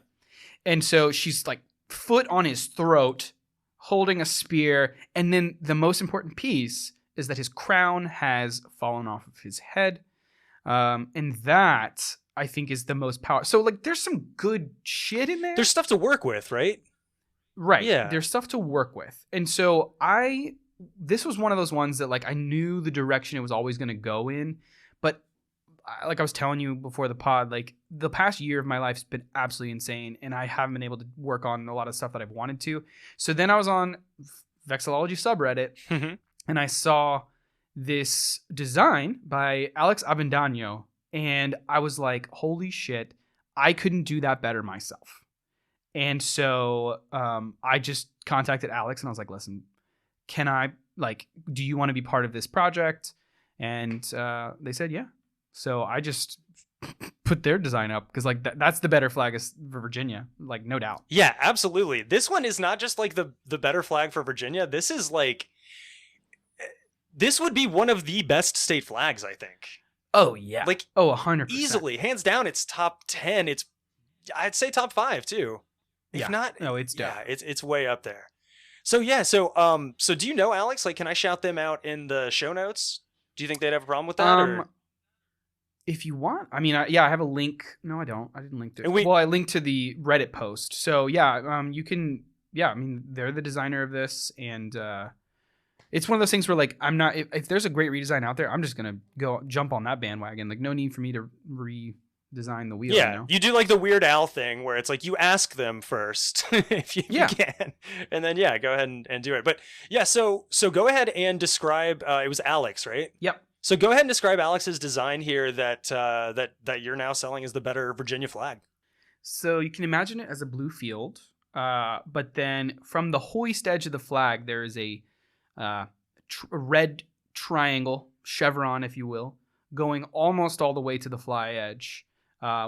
And so she's like foot on his throat, holding a spear. And then the most important piece is that his crown has fallen off of his head. And that, I think, is the most powerful. So like there's some good shit in there.
There's stuff to work with, right?
Right.
Yeah.
There's stuff to work with. And so this was one of those ones that like I knew the direction it was always going to go in. But like I was telling you before the pod, like the past year of my life's been absolutely insane, and I haven't been able to work on a lot of stuff that I've wanted to. So then I was on Vexillology subreddit, and I saw this design by Alex Avendano, and I was like, holy shit, I couldn't do that better myself. And so I just contacted Alex, and I was like, listen, can I, like, do you want to be part of this project? And they said, yeah. So I just put their design up because, like, that's the better flag for Virginia, like, no doubt.
Yeah, absolutely. This one is not just like the better flag for Virginia. This is like, this would be one of the best state flags, I think.
Oh yeah,
like
100%,
easily, hands down. It's top 10. I'd say top 5 too. If not,
no, it's dope.
Yeah, it's way up there. So yeah, so do you know Alex? Like, can I shout them out in the show notes? Do you think they'd have a problem with that? Or?
If you want, I mean, I have a link. No, I don't. I didn't link to it. Well, I linked to the Reddit post. So yeah, you can. Yeah, I mean, they're the designer of this, and it's one of those things where, like, I'm not. If there's a great redesign out there, I'm just gonna go jump on that bandwagon. Like, no need for me to redesign the wheel.
Yeah,
you know?
You do like the Weird Al thing where it's like you ask them first if you can, and then go ahead and do it. But yeah, so go ahead and describe. It was Alex, right?
Yep.
So go ahead and describe Alex's design here that you're now selling as the better Virginia flag.
So you can imagine it as a blue field, but then from the hoist edge of the flag, there is a red triangle, chevron, if you will, going almost all the way to the fly edge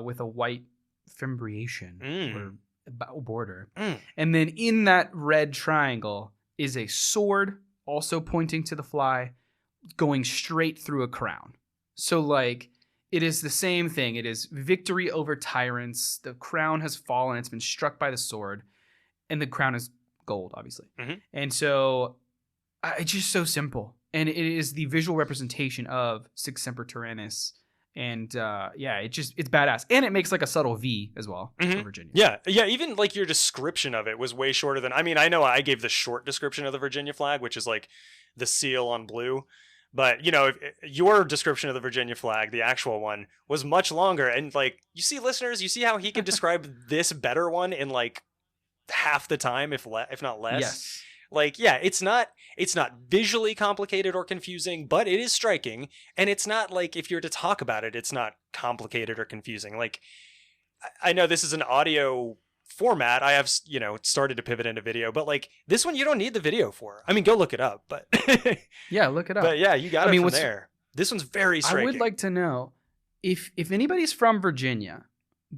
with a white fimbriation or border. And then in that red triangle is a sword also pointing to the fly, going straight through a crown. So, like, it is the same thing. It is victory over tyrants. The crown has fallen. It's been struck by the sword. And the crown is gold, obviously. And so it's just so simple. And it is the visual representation of Sic Semper Tyrannis. And it's badass. And it makes like a subtle V as well for Virginia.
Yeah, even like your description of it was way shorter than, I mean, I know I gave the short description of the Virginia flag, which is like the seal on blue. But, you know, if your description of the Virginia flag, the actual one, was much longer. And, like, you see, listeners, you see how he could describe this better one in, like, half the time, if not less?
Yes.
Like, yeah, it's not visually complicated or confusing, but it is striking. And it's not like, if you're to talk about it, it's not complicated or confusing. Like, I know this is an audio format. I have, started to pivot into video, but like this one, you don't need the video for. I mean, go look it up, but
yeah, look it up.
But yeah, you got it from there. This one's very striking.
I would like to know if anybody's from Virginia,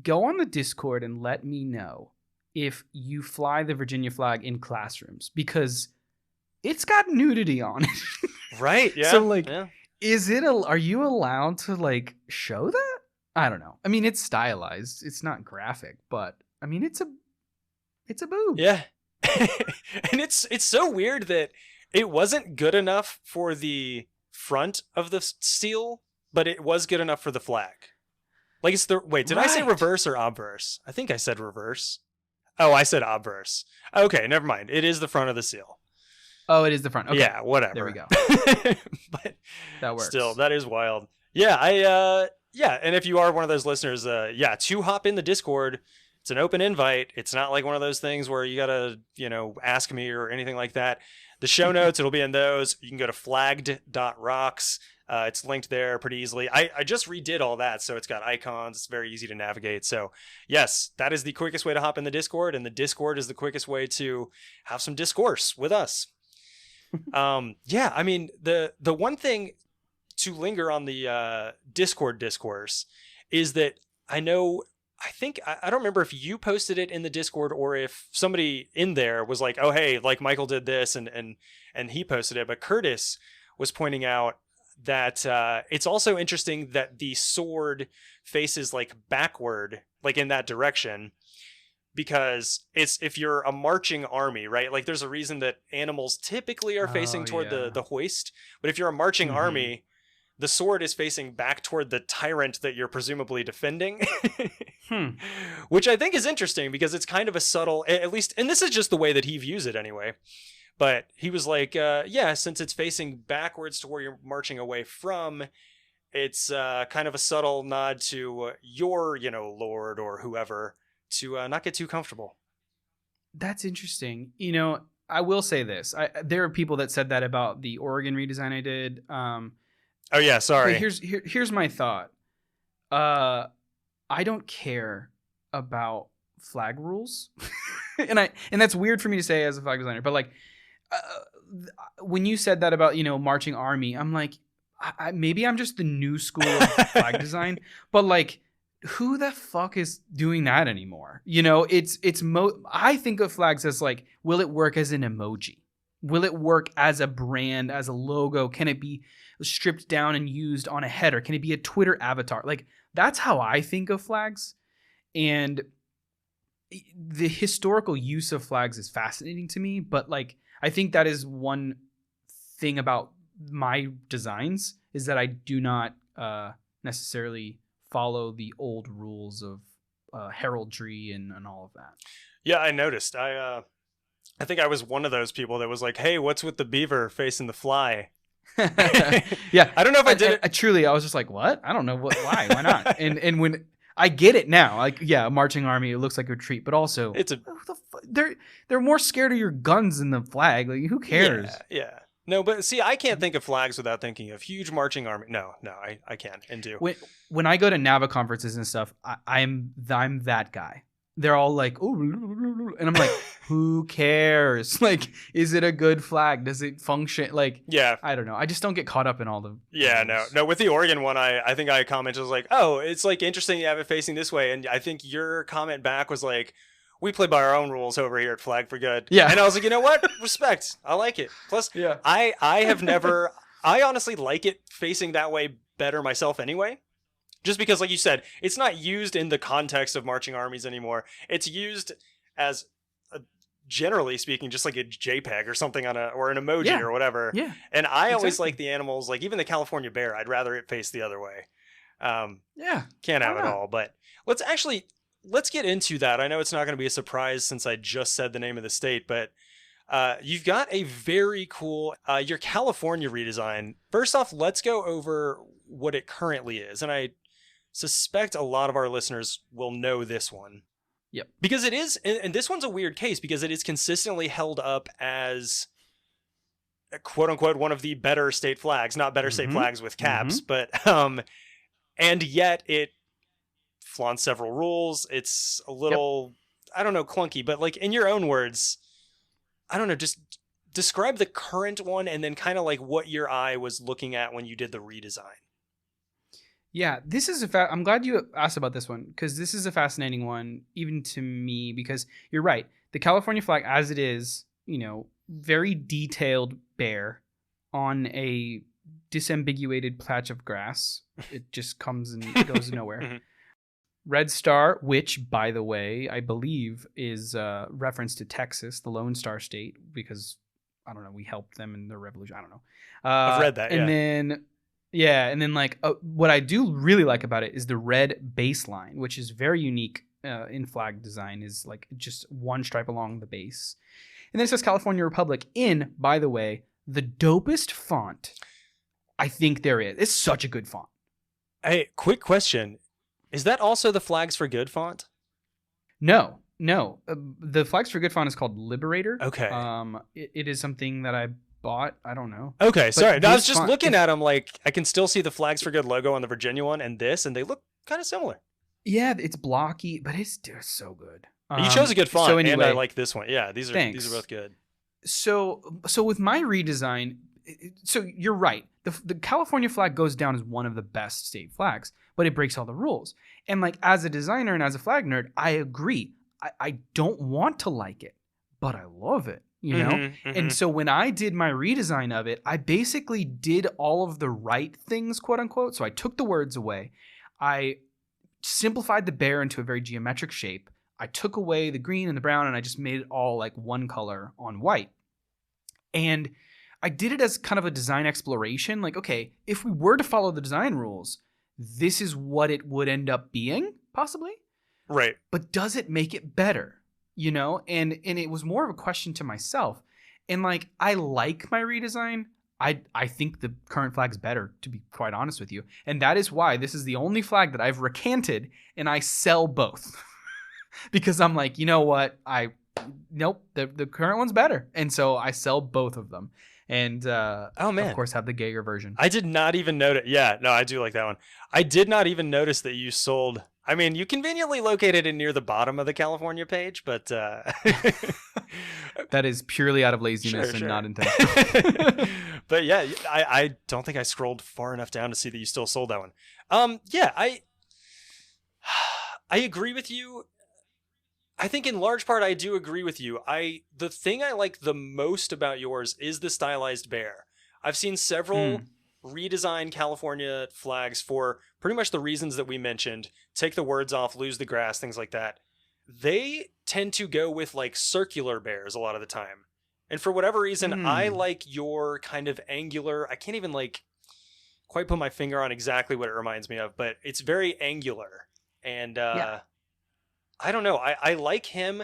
go on the Discord and let me know if you fly the Virginia flag in classrooms, because it's got nudity on it.
Right. Yeah.
So like, are you allowed to like show that? I don't know. I mean, it's stylized. It's not graphic, but I mean, it's a boob.
Yeah. And it's so weird that it wasn't good enough for the front of the seal, but it was good enough for the flag. Like, it's did I say reverse or obverse? I think I said reverse. Oh, I said obverse. Okay, never mind. It is the front of the seal.
Oh, it is the front. Okay.
Yeah, whatever.
There we go.
But
that works.
Still, that is wild. Yeah, and if you are one of those listeners, to hop in the Discord, it's an open invite. It's not like one of those things where you gotta, ask me or anything like that. The show notes, it'll be in those. You can go to flagged.rocks. It's linked there pretty easily. I just redid all that, so it's got icons. It's very easy to navigate. So yes, that is the quickest way to hop in the Discord, and the Discord is the quickest way to have some discourse with us. I mean, the one thing to linger on the Discord discourse is that I don't remember if you posted it in the Discord or if somebody in there was like, oh, hey, like Michael did this and he posted it. But Curtis was pointing out that it's also interesting that the sword faces like backward, like in that direction, because if you're a marching army, right? Like there's a reason that animals typically are facing toward the hoist. But if you're a marching army, the sword is facing back toward the tyrant that you're presumably defending. Which I think is interesting because it's kind of a subtle, at least, and this is just the way that he views it anyway. But he was like, since it's facing backwards to where you're marching away from, it's kind of a subtle nod to your, Lord or whoever to not get too comfortable.
That's interesting. I will say this. There are people that said that about the Oregon redesign I did.
Oh yeah, sorry.
But here's my thought. I don't care about flag rules, and that's weird for me to say as a flag designer. But like, when you said that about marching army, I'm like, maybe I'm just the new school of flag design. But like, who the fuck is doing that anymore? I think of flags as like, will it work as an emoji? Will it work as a brand, as a logo? Can it be stripped down and used on a header? Can it be a Twitter avatar? Like, that's how I think of flags. And the historical use of flags is fascinating to me. But like, I think that is one thing about my designs is that I do not necessarily follow the old rules of heraldry and all of that.
Yeah, I noticed. I think I was one of those people that was like, hey, what's with the beaver facing the fly?
Yeah.
I don't know if I did it.
Truly, I was just like, what? I don't know. Why not? And when I get it now, like, yeah, a marching army, it looks like a retreat, but also they're more scared of your guns than the flag. Like, who cares?
Yeah. No, but see, I can't think of flags without thinking of huge marching army. No, I can't. And do.
When I go to NAVA conferences and stuff, I'm that guy. They're all like, oh, and I'm like, who cares? Like, is it a good flag? Does it function? Like,
yeah,
I don't know. I just don't get caught up in all the.
Yeah, no. With the Oregon one, I think I commented, I was like, oh, it's like interesting you have it facing this way, and I think your comment back was like, we play by our own rules over here at Flag for Good.
Yeah,
and I was like, you know what? Respect. I like it. Plus,
yeah,
I have never. I honestly like it facing that way better myself anyway. Just because, like you said, it's not used in the context of marching armies anymore. It's used as, generally speaking, just like a JPEG or something or an emoji or whatever.
Yeah.
And I always like the animals, like even the California bear, I'd rather it face the other way. Can't have it all. But let's get into that. I know it's not going to be a surprise since I just said the name of the state, but you've got a very cool, your California redesign. First off, let's go over what it currently is. And I suspect a lot of our listeners will know this one.
Yep.
Because it is, and this one's a weird case because it is consistently held up as quote unquote one of the better state flags, not better state flags with caps, but and yet it flaunts several rules. It's a little, I don't know, clunky, but like in your own words, I don't know, just describe the current one and then kind of like what your eye was looking at when you did the redesign.
Yeah, this is I'm glad you asked about this one because this is a fascinating one, even to me, because you're right. The California flag, as it is, very detailed bear on a disambiguated patch of grass. It just comes and goes nowhere. Red Star, which, by the way, I believe is reference to Texas, the Lone Star State, because, I don't know, we helped them in their revolution. I don't know.
I've read that,
And then like what I do really like about it is the red baseline, which is very unique in flag design, is like just one stripe along the base. And then it says California Republic in, by the way, the dopest font I think there is. It's such a good font.
Hey, quick question. Is that also the Flags for Good font?
No. The Flags for Good font is called Liberator.
Okay.
It is something that I bought. I don't know.
Okay, sorry. I was just looking at them like I can still see the Flags for Good logo on the Virginia one and this, and they look kind of similar.
Yeah, it's blocky, but it's so good.
You chose a good font,
so anyway,
and I like this one. Yeah, these are both good.
So with my redesign, so you're right. The California flag goes down as one of the best state flags, but it breaks all the rules. And like as a designer and as a flag nerd, I agree. I don't want to like it, but I love it. And so when I did my redesign of it, I basically did all of the right things, quote unquote. So I took the words away. I simplified the bear into a very geometric shape. I took away the green and the brown, and I just made it all like one color on white. And I did it as kind of a design exploration. Like, okay, if we were to follow the design rules, this is what it would end up being, possibly.
Right.
But does it make it better? And it was more of a question to myself. And like, I like my redesign. I think the current flag's better, to be quite honest with you. And that is why this is the only flag that I've recanted and I sell both. Because I'm like, you know what? Nope, the current one's better. And so I sell both of them. And of course have the gayer version.
I did not even notice. Yeah, no, I do like that one. I did not even notice that you sold. I mean, you conveniently located it near the bottom of the California page, but
that is purely out of laziness
Sure.
and not intentional.
But yeah, I don't think I scrolled far enough down to see that you still sold that one. Yeah, I agree with you. I think in large part I do agree with you. The thing I like the most about yours is the stylized bear. I've seen several redesigned California flags for pretty much the reasons that we mentioned. Take the words off, lose the grass, things like that. They tend to go with like circular bears a lot of the time. And for whatever reason, I like your kind of angular, I can't even like quite put my finger on exactly what it reminds me of, but it's very angular. And I don't know. I like him.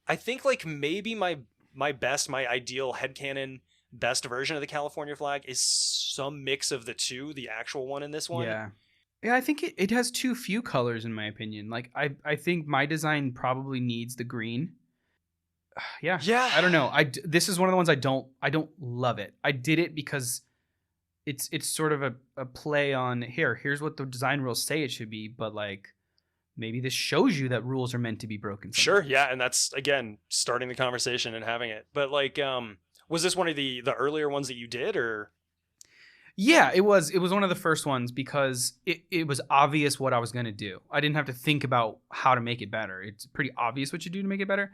I think like maybe my ideal headcanon best version of the California flag is some mix of the two, the actual one and this one.
Yeah, I think it has too few colors in my opinion. Like I think my design probably needs the green. Yeah. I don't know. This is one of the ones I don't love it. I did it because it's sort of a play on here's what the design rules say it should be, but like maybe this shows you that rules are meant to be broken sometimes.
Sure, yeah, and that's again starting the conversation and having it. But like was this one of the earlier ones that you did, or?
Yeah, it was one of the first ones because it was obvious what I was going to do. I didn't have to think about how to make it better. It's pretty obvious what you do to make it better.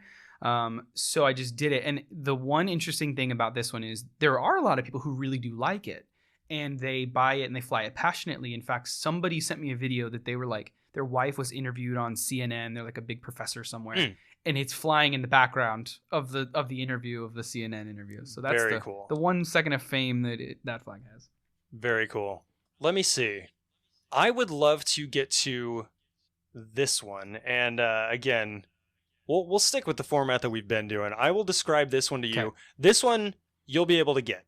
So I just did it. And the one interesting thing about this one is there are a lot of people who really do like it and they buy it and they fly it passionately. In fact, somebody sent me a video that they were like, their wife was interviewed on CNN. They're like a big professor somewhere. And it's flying in the background of the interview, of the CNN interview. So that's
very cool.
The 1 second of fame that flag has.
Very cool. Let me see. I would love to get to this one. And again, we'll stick with the format that we've been doing. I will describe this one to you. This one you'll be able to get.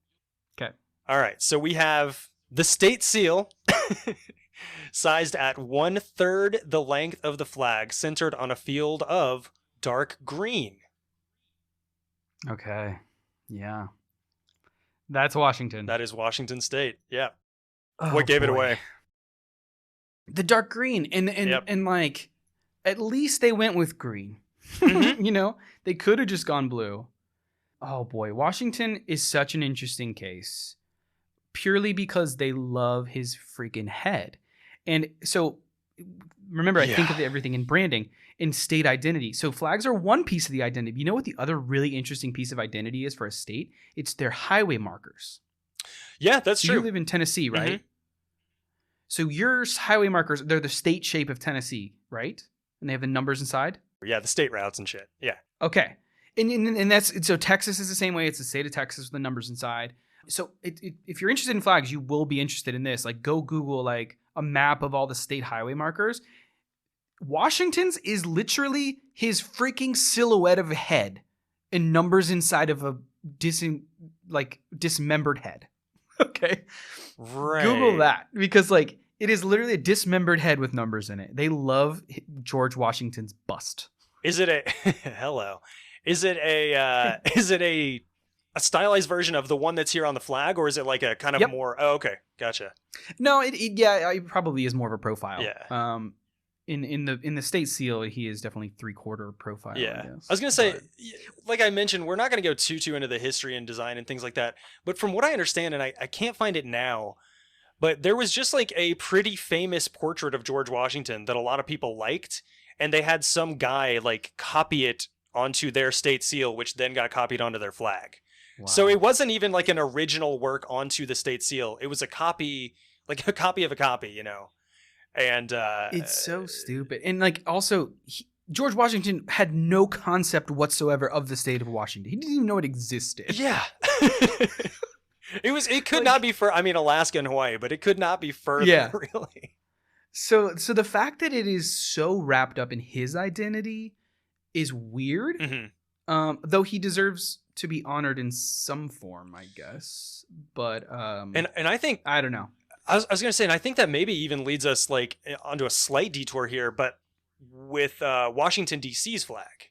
Okay.
All right. So we have the state seal sized at 1/3 the length of the flag, centered on a field of dark green.
Okay. Yeah. That's Washington.
That is Washington State. Yeah.
Oh,
what gave it away?
The dark green. And like, at least they went with green.
Mm-hmm.
You know, they could have just gone blue. Oh boy. Washington is such an interesting case purely because they love his freaking head. And so remember, I think of everything in branding, in state identity. So flags are one piece of the identity. You know what the other really interesting piece of identity is for a state? It's their highway markers.
Yeah, that's true.
You live in Tennessee, right? Mm-hmm. So your highway markers, they're the state shape of Tennessee, right? And they have the numbers inside?
Yeah, the state routes and shit. Yeah.
Okay. And that's, so Texas is the same way. It's the state of Texas with the numbers inside. So if you're interested in flags, you will be interested in this. Like, go Google like a map of all the state highway markers. Washington's is literally his freaking silhouette of a head and numbers inside of a dismembered head. Okay.
Right.
Google that, because like it is literally a dismembered head with numbers in it. They love George Washington's bust.
Is it a hello? Is it a stylized version of the one that's here on the flag, or is it like a kind of more? Oh, okay, gotcha.
No, it probably is more of a profile.
Yeah.
In the state seal, he is definitely 3/4 profile.
Yeah. I was gonna say, like I mentioned, we're not gonna go too into the history and design and things like that. But from what I understand, and I can't find it now, but there was just like a pretty famous portrait of George Washington that a lot of people liked, and they had some guy like copy it onto their state seal, which then got copied onto their flag. Wow. So it wasn't even like an original work onto the state seal. It was a copy, like a copy of a copy, you know. And
it's so stupid. And like also George Washington had no concept whatsoever of the state of Washington. He didn't even know it existed.
Yeah. It could not be Alaska and Hawaii, but it could not be further, really.
So the fact that it is so wrapped up in his identity is weird.
Mm-hmm.
Though he deserves to be honored in some form, I guess. But
And I think
I don't know.
I was going to say, and I think that maybe even leads us like onto a slight detour here, but with Washington D.C.'s flag,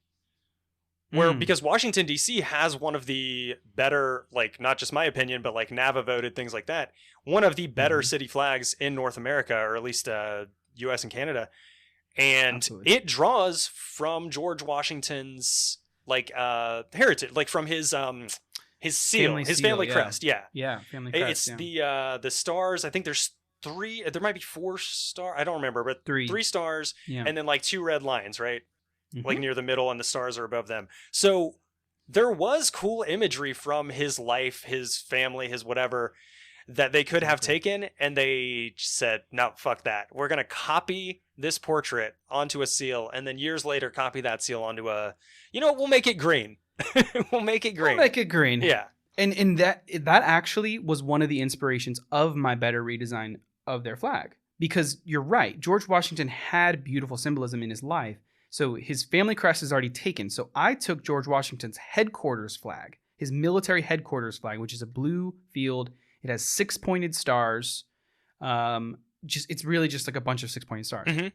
where because Washington D.C. has one of the better, like not just my opinion, but like NAVA voted, things like that, one of the better city flags in North America, or at least U.S. and Canada, and
Absolutely.
it draws from George Washington's like heritage, like from his seal, his family crest,
family crest.
It's the stars. I think there's 3. There might be 4 stars. I don't remember, but 3 stars, and then like 2 red lines, right? Like near the middle, and the stars are above them. So there was cool imagery from his life, his family, his whatever, that they could have taken, and they said, no, fuck that. We're going to copy this portrait onto a seal, and then years later copy that seal onto a, we'll make it green. We'll make it green.
We'll make it green.
Yeah.
And that actually was one of the inspirations of my better redesign of their flag. Because you're right, George Washington had beautiful symbolism in his life. So his family crest is already taken. So I took George Washington's headquarters flag, his military headquarters flag, which is a blue field. It has 6 pointed stars. It's really just like a bunch of 6 pointed stars.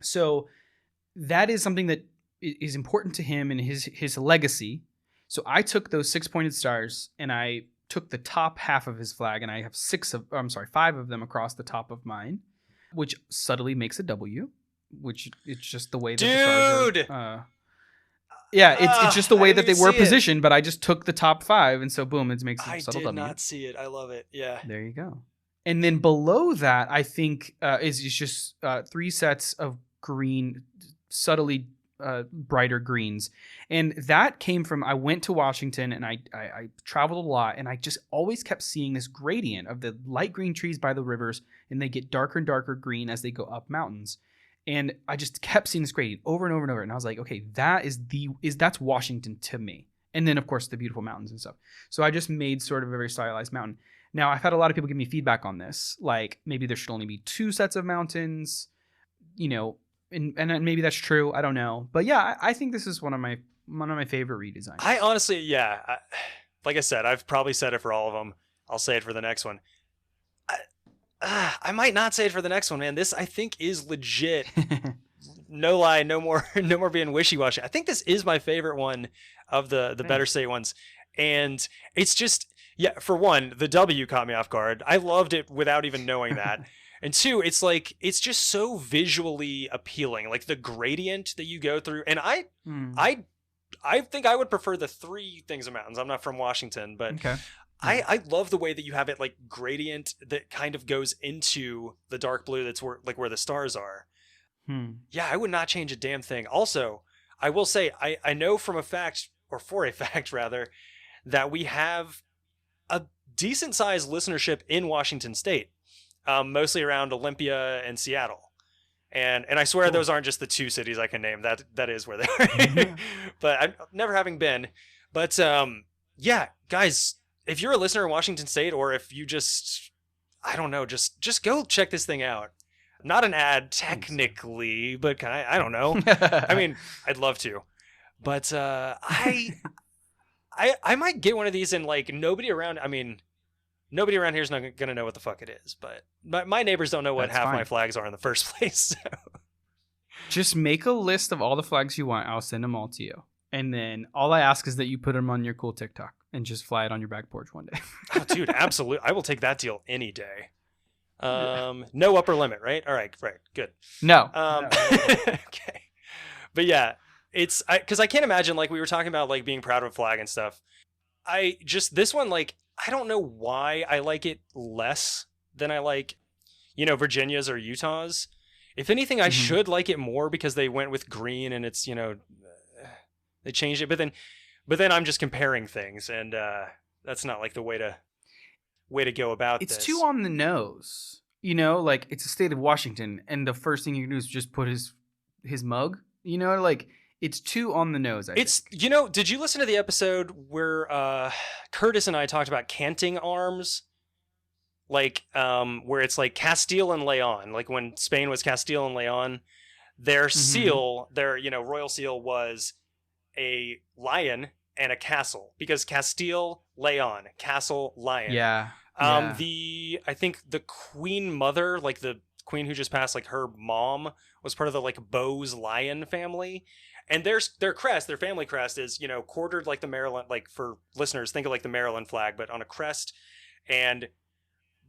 So that is something that is important to him and his legacy. So I took those 6 pointed stars and I took the top half of his flag, and I have 5 of them across the top of mine, which subtly makes a W. Which it's just the way that the stars are, it's just the way that they were positioned, but I just took the top 5, and so boom, it makes a subtle W.
I did not see it. I love it. Yeah.
There you go. And then below that, I think is just 3 sets of green, subtly brighter greens. And that came from, I went to Washington and I traveled a lot, and I just always kept seeing this gradient of the light green trees by the rivers, and they get darker and darker green as they go up mountains. And I just kept seeing this gradient over and over and over. And I was like, okay, that's Washington to me. And then of course the beautiful mountains and stuff. So I just made sort of a very stylized mountain. Now I've had a lot of people give me feedback on this. Like maybe there should only be 2 sets of mountains, and maybe that's true. I don't know. But yeah, I think this is one of my favorite redesigns.
I honestly, like I said, I've probably said it for all of them. I'll say it for the next one. I might not say it for the next one, man. This I think is legit. No lie, no more being wishy-washy. I think this is my favorite one of the better state ones, and it's just for one, the W caught me off guard. I loved it without even knowing that, and 2, it's just so visually appealing, like the gradient that you go through, and I think I would prefer the 3 things of mountains. I'm not from Washington, but. Okay. I love the way that you have it like gradient that kind of goes into the dark blue that's where the stars are. Yeah, I would not change a damn thing. Also, I will say I know for a fact rather, that we have a decent sized listenership in Washington State, mostly around Olympia and Seattle. And I swear those aren't just the 2 cities I can name. That is where they are. But I'm never having been. But guys, if you're a listener in Washington State, or if you just, I don't know, just go check this thing out. Not an ad technically, but I don't know. I mean, I'd love to, but I might get one of these, and like nobody around here is not gonna know what the fuck it is. But my neighbors don't know what half my flags are in the first place. So.
Just make a list of all the flags you want. I'll send them all to you. And then all I ask is that you put them on your cool TikTok and just fly it on your back porch one day.
Oh, dude, absolutely. I will take that deal any day. No upper limit, right? All right, good.
No.
Okay. But yeah, it's because I can't imagine, like we were talking about, like being proud of a flag and stuff. This one, like, I don't know why I like it less than I like, Virginia's or Utah's. If anything, I should like it more because they went with green and it's, they changed it, but then I'm just comparing things, and that's not like the way to go about
this.
It's
too on the nose, like it's the state of Washington, and the first thing you can do is just put his mug, like it's too on the nose.
It's did you listen to the episode where Curtis and I talked about canting arms? Like where it's like Castile and Leon, like when Spain was Castile and Leon, their seal, their royal seal was a lion, and a castle, because Castile, Leon, castle, lion.
Yeah.
I think the queen mother, like the queen who just passed, like her mom was part of the like Bose lion family. And their crest, their family crest is, quartered like the Maryland, like for listeners, think of like the Maryland flag, but on a crest. And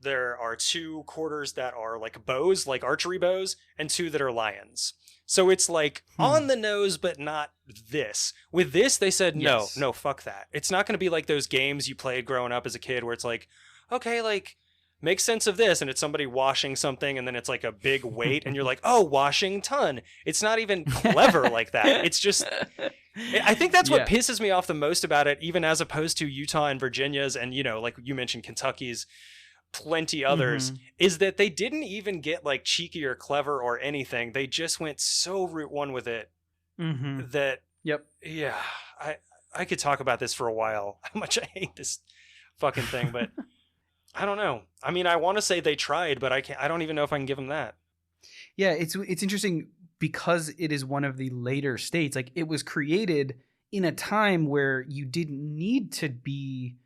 there are 2 quarters that are like bows, like archery bows, and 2 that are lions. So it's like on the nose, but not this. With this, they said, no, fuck that. It's not going to be like those games you played growing up as a kid where it's like, okay, like, make sense of this. And it's somebody washing something, and then it's like a big weight, and you're like, oh, Washington. It's not even clever like that. It's just, I think that's what pisses me off the most about it, even as opposed to Utah and Virginia's, and, like you mentioned, Kentucky's, plenty others, is that they didn't even get like cheeky or clever or anything. They just went so route one with it that yeah, I could talk about this for a while, how much I hate this fucking thing, but I don't know. I mean, I want to say they tried, but I don't even know if I can give them that.
Yeah, it's interesting because it is one of the later states. Like, it was created in a time where you didn't need to be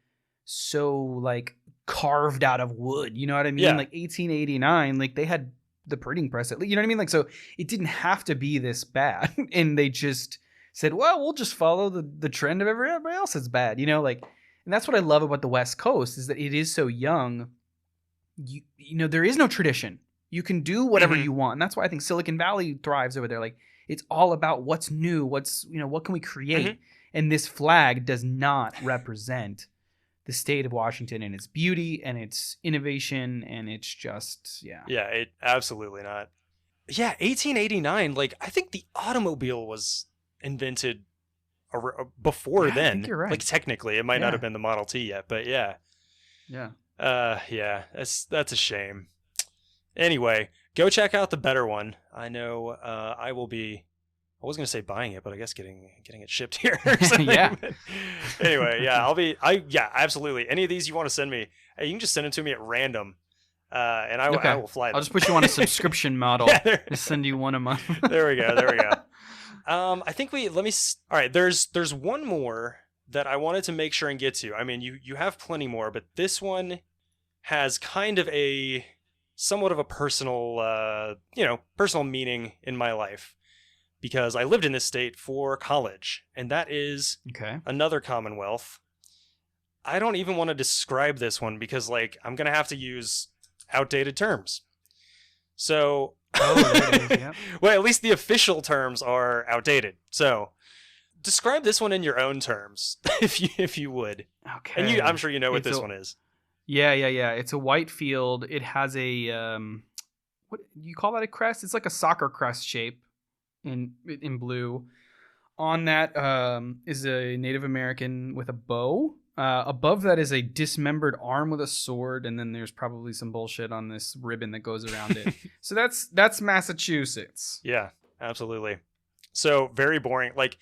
so like carved out of wood, you know what I mean? Like 1889, like they had the printing press at least, you know what I mean? Like, so it didn't have to be this bad, and they just said, well, we'll just follow the trend of everybody else that's bad, like. And that's what I love about the West Coast, is that it is so young. You know, there is no tradition. You can do whatever you want, and that's why I think Silicon Valley thrives over there. Like, it's all about what's new, what can we create, and this flag does not represent the state of Washington and its beauty and its innovation, and it's just,
it absolutely not. 1889, like, I think the automobile was invented before then.
I think you're right.
Like, technically it might not have been the Model T yet, but that's a shame. Anyway, go check out the better one. I know I will be, I was going to say buying it, but I guess getting it shipped here or something. Anyway, absolutely. Any of these you want to send me, hey, you can just send it to me at random. And I will fly them.
I'll just put you on a subscription model. Just send you one a month.
There we go. I think all right, there's one more that I wanted to make sure and get to. I mean, you have plenty more, but this one has kind of somewhat of a personal, personal meaning in my life, because I lived in this state for college, and that is another Commonwealth. I don't even want to describe this one because, like, I'm going to have to use outdated terms. So, there it is, well, at least the official terms are outdated. So, describe this one in your own terms, if you would. Okay. And I'm sure you know what this one is.
Yeah. It's a white field. It has a what do you call that? A crest? It's like a soccer crest shape in blue. On that is a Native American with a bow. Above that is a dismembered arm with a sword, and then there's probably some bullshit on this ribbon that goes around it. So that's Massachusetts.
Yeah, absolutely. So very boring. Like,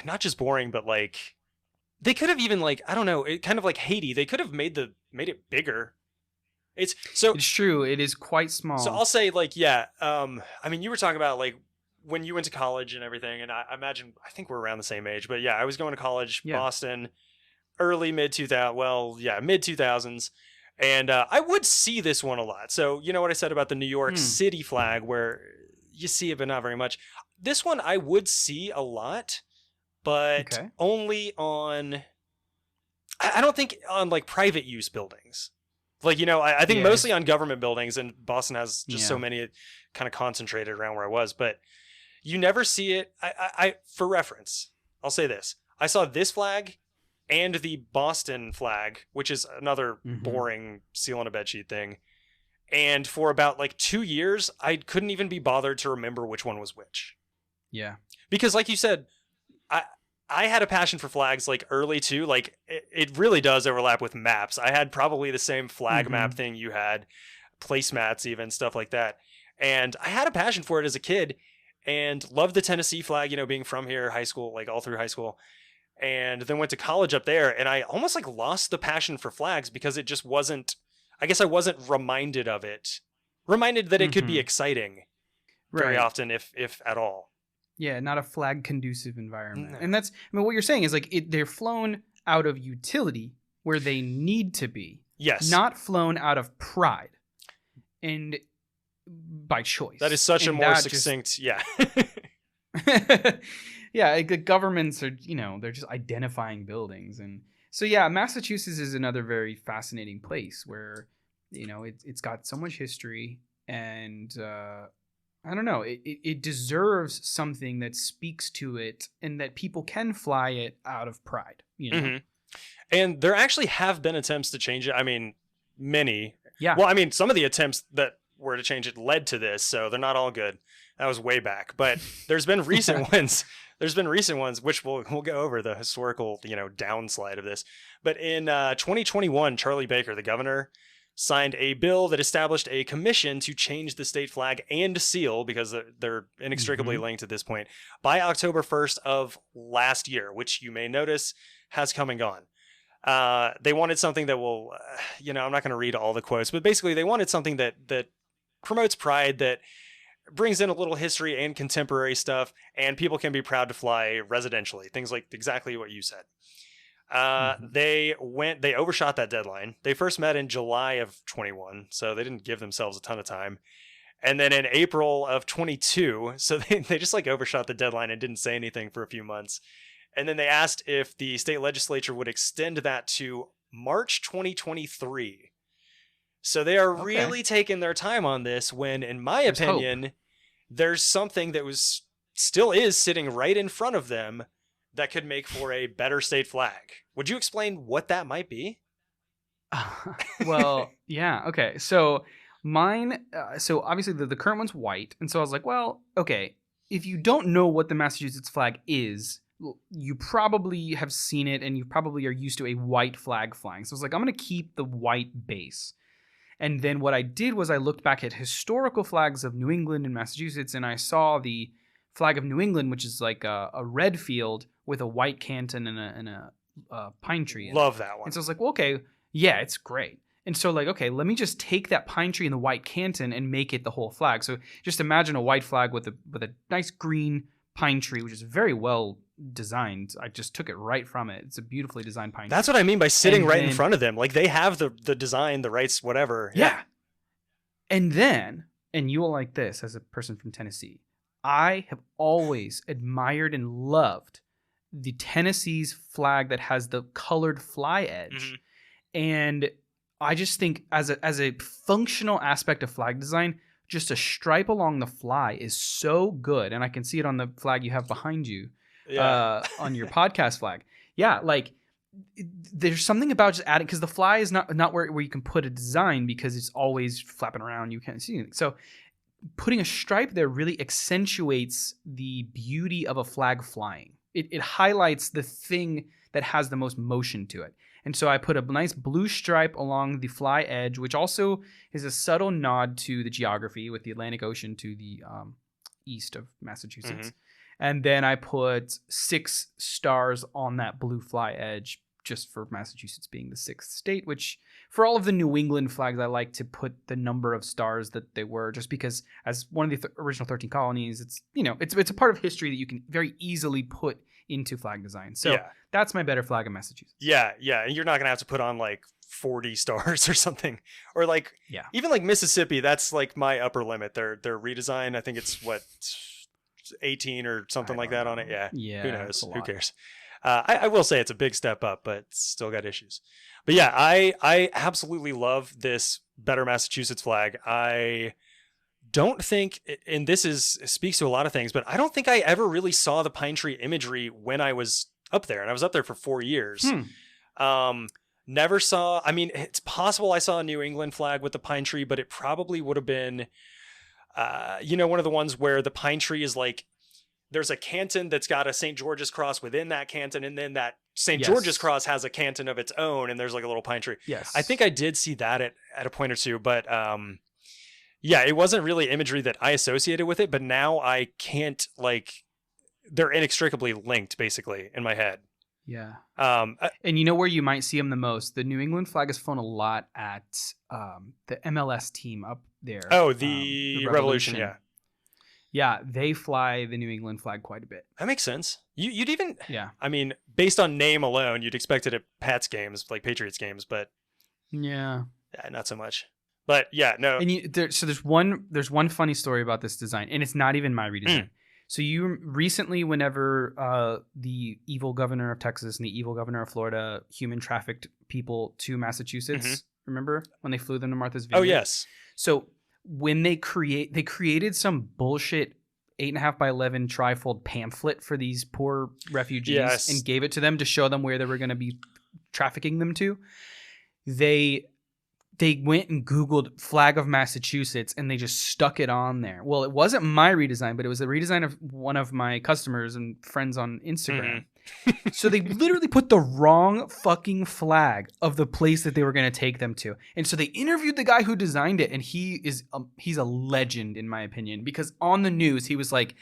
not just boring, but like they could have even, like, I don't know, it kind of like Haiti. They could have made it bigger. It's
true. It is quite small.
So I'll say, like, I mean, you were talking about like when you went to college and everything, and I think we're around the same age, but I was going to college, Boston, mid 2000s, and I would see this one a lot. So you know what I said about the New York City flag, where you see it but not very much. This one I would see a lot, but only on, I don't think on like private use buildings. Like, I think mostly on government buildings, and Boston has just so many kind of concentrated around where I was, but you never see it. I for reference, I'll say this. I saw this flag and the Boston flag, which is another boring seal on a bedsheet thing. And for about like 2 years, I couldn't even be bothered to remember which one was which.
Yeah.
Because like you said, I had a passion for flags like early too. Like it really does overlap with maps. I had probably the same flag map thing you had, placemats, even stuff like that. And I had a passion for it as a kid and loved the Tennessee flag, being from here, high school, like all through high school. And then went to college up there, and I almost like lost the passion for flags because it just wasn't, I guess I wasn't reminded that it could be exciting very often, if at all.
Yeah, not a flag conducive environment.
No.
And that's, I mean, what you're saying is like they're flown out of utility where they need to be.
Yes.
Not flown out of pride and by choice.
That is such a
And
more
that
succinct, yeah.
yeah, like the governments are, they're just identifying buildings. And so, yeah, Massachusetts is another very fascinating place where, it's got so much history and, I don't know. It deserves something that speaks to it and that people can fly it out of pride.
Mm-hmm. And there actually have been attempts to change it. I mean, many.
Yeah.
Well, I mean, some of the attempts that were to change it led to this, so they're not all good. That was way back. But there's been recent ones. There's been recent ones, which we'll go over the historical, downslide of this. But in 2021, Charlie Baker, the governor, signed a bill that established a commission to change the state flag and seal, because they're inextricably linked at this point, by October 1st of last year, which you may notice has come and gone. They wanted something that will, I'm not going to read all the quotes, but basically they wanted something that promotes pride, that brings in a little history and contemporary stuff, and people can be proud to fly residentially. Things like exactly what you said. They overshot that deadline. They first met in July of 21, so they didn't give themselves a ton of time. And then in April of 22, so they just overshot the deadline and didn't say anything for a few months. And then they asked if the state legislature would extend that to March 2023. So they are really taking their time on this when, in my opinion, there's something that still is sitting right in front of them that could make for a better state flag. Would you explain what that might be?
Well, yeah. Okay. So mine, so obviously the current one's white. And so I was like, well, okay, if you don't know what the Massachusetts flag is, you probably have seen it and you probably are used to a white flag flying. So I was like, I'm going to keep the white base. And then what I did was I looked back at historical flags of New England and Massachusetts, and I saw the flag of New England, which is like a red field with a white canton and a pine tree.
Love that one.
And so I was like, well, okay, yeah, it's great. And so okay, let me just take that pine tree and the white canton and make it the whole flag. So just imagine a white flag with a nice green pine tree, which is very well designed. I just took it right from it. It's a beautifully designed pine tree.
That's what I mean by sitting right in front of them. Like they have the design, the rights, whatever.
Yeah. And then, and you will like this as a person from Tennessee, I have always admired and loved the Tennessee's flag that has the colored fly edge. And I just think as a functional aspect of flag design, just a stripe along the fly is so good. And I can see it on the flag you have behind you, on your podcast flag. Yeah, like there's something about just adding, because the fly is not where you can put a design because it's always flapping around. You can't see anything. So putting a stripe there really accentuates the beauty of a flag flying. It highlights the thing that has the most motion to it. And so I put a nice blue stripe along the fly edge, which also is a subtle nod to the geography with the Atlantic Ocean to the east of Massachusetts. And then I put 6 stars on that blue fly edge, just for Massachusetts being the 6th state, which for all of the New England flags, I like to put the number of stars that they were, just because as one of the original 13 colonies, it's, it's a part of history that you can very easily put into flag design. So that's my better flag in Massachusetts. Yeah.
And you're not going to have to put on 40 stars or something, or even Mississippi. That's my upper limit. Their redesign, I think it's 18 or something like that on it. Yeah. Who knows? Who cares? I will say it's a big step up, but it's still got issues. But yeah, I absolutely love this better Massachusetts flag. I don't think, and this speaks to a lot of things, but I don't think I ever really saw the pine tree imagery when I was up there, and I was up there for 4 years. Never saw, I mean, it's possible I saw a New England flag with the pine tree, but it probably would have been, one of the ones where the pine tree is there's a canton that's got a St. George's cross within that canton, and then that St. George's cross has a canton of its own, and there's a little pine tree.
Yes.
I think I did see that at a point or two, but it wasn't really imagery that I associated with it, but now I can't, they're inextricably linked, basically, in my head.
Yeah. And you know where you might see them the most? The New England flag is flown a lot at the MLS team up there.
Oh, the Revolution, yeah.
Yeah, they fly the New England flag quite a bit.
That makes sense. You'd even,
Yeah.
I mean, based on name alone, you'd expect it at Pats games, like Patriots games, but
Yeah.
not so much. But yeah, no.
And there's one funny story about this design, and it's not even my redesign. So you recently, whenever the evil governor of Texas and the evil governor of Florida human trafficked people to Massachusetts, remember when they flew them to Martha's Vineyard?
Oh yes.
So when they created some bullshit 8.5 by 11 trifold pamphlet for these poor refugees and gave it to them to show them where they were going to be trafficking them to. They went and Googled flag of Massachusetts and they just stuck it on there. Well, it wasn't my redesign, but it was a redesign of one of my customers and friends on Instagram. So they literally put the wrong fucking flag of the place that they were going to take them to. And so they interviewed the guy who designed it, and he's a legend in my opinion, because on the news he was like,